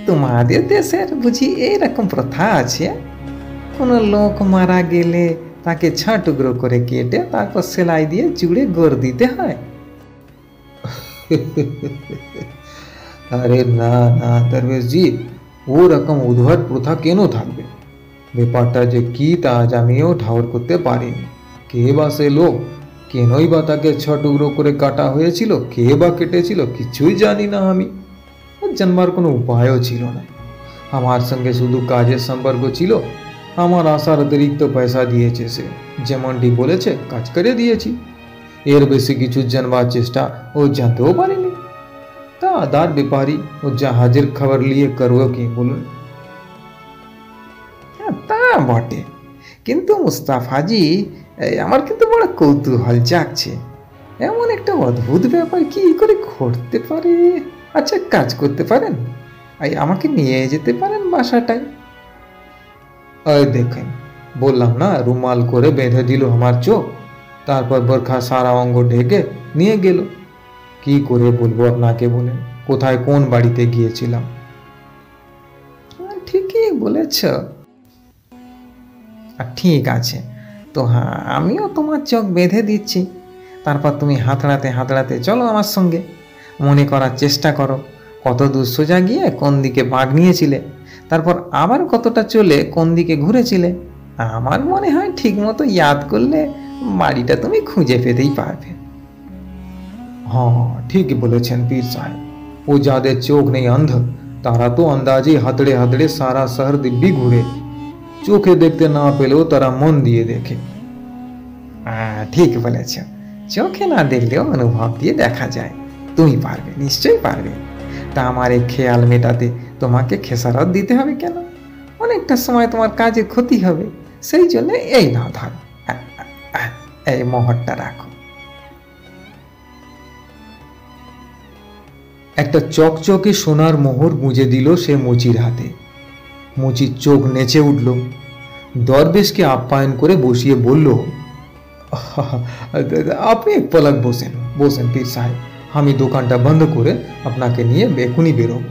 তোমাদের দেশের বুঝি এইরকম প্রথা আছে? কোনো লোক মারা গেলে তাকে 6 টুকরো করে কেটে তারপর সেলাই দিয়ে জুড়ে গড় দিতে হয়? আরে না না দরবেশ জি, ও রকম উদ্ভট প্রথা কেন থাকবে? ব্যাপারটা যে কি তা আজ আমিও ঠাউর করতে পারিনি। কে বা সে লোক, কেনই বা তাকে 6 টুকরো করে কাটা হয়েছিল, কে বা কেটেছিল, কিছুই জানি না আমি। জানবার কোনো উপায়ও ছিল না। আমার সঙ্গে শুধু কাজের সম্পর্ক ছিল। আমার আসার অতিরিক্ত পয়সা দিয়েছে সে, যেমনটি বলেছে কাজ করে দিয়েছি। এর বেশি কিছু জানবার চেষ্টা ও জানতেও পারিনি। তা আদার ব্যাপারী ও জাহাজের খবর নিয়ে করবো কি বলুন? তা বটে, কিন্তু মুস্তাফাজি, আমার কিন্তু বড় কৌতূহল জাগছে। এমন একটা অদ্ভুত ব্যাপার কি করে ঘটতে পারে? আচ্ছা, কাজ করতে পারেন, আমাকে নিয়ে যেতে পারেন বাসাটায়? ওই দেখেন, বললাম না, রুমাল করে বেঁধে দিল আমার চোখ, তারপর বোরখা সারা অঙ্গ ঢেকে নিয়ে গেল। কি করে বলবো আপনাকে বলেন, কোথায় কোন বাড়িতে গিয়েছিলাম? ঠিকই বলেছ। ঠিক আছে, তো হ্যাঁ, আমিও তোমার চোখ বেঁধে দিচ্ছি। তারপর তুমি হাতড়াতে হাতড়াতে চলো আমার সঙ্গে। মনে করার চেষ্টা করো কত দূর সোজা গিয়ে কোন দিকে বাঁক নিয়েছিলে, তারপর আবার কতটা চলে কোন দিকে ঘুরেছিলে। আমার মনে হয় ঠিক মতো ইয়াদ করলে বাড়িটা তুমি খুঁজে পেতেই পারবে। হ্যাঁ, ঠিক বলেছেন পীর সাহেব। ও যাদের চোখ নেই অন্ধ, তারা তো আন্দাজে হাতড়ে হাতড়ে সারা শহর দিব্যি ঘুরে। চোখে দেখতে না পেলেও তারা মন দিয়ে দেখে। ঠিক বলেছ, চোখে না দেখলেও অনুভব দিয়ে দেখা যায়। তুমি পারবে, নিশ্চয়ই পারবে। তা আমার এই খেয়াল মেটাতে তোমাকে খেসারত দিতে হবে কেন? অনেকটা সময় তোমার কাজের ক্ষতি হবে। সেই জন্য এই নাও, ধরো, এই মোহরটা রাখো। একটা চকচকে সোনার মোহর গুঁজে দিল সে মুচির হাতে। মুচির চোখ নেচে উঠল। দরবেশকে আপ্যায়ন করে বসিয়ে বলল, আপনি এক পলক বসেন বসেন পীর সাহেব, আমি দোকানটা বন্ধ করে আপনাকে নিয়ে এখনই বেরোবো।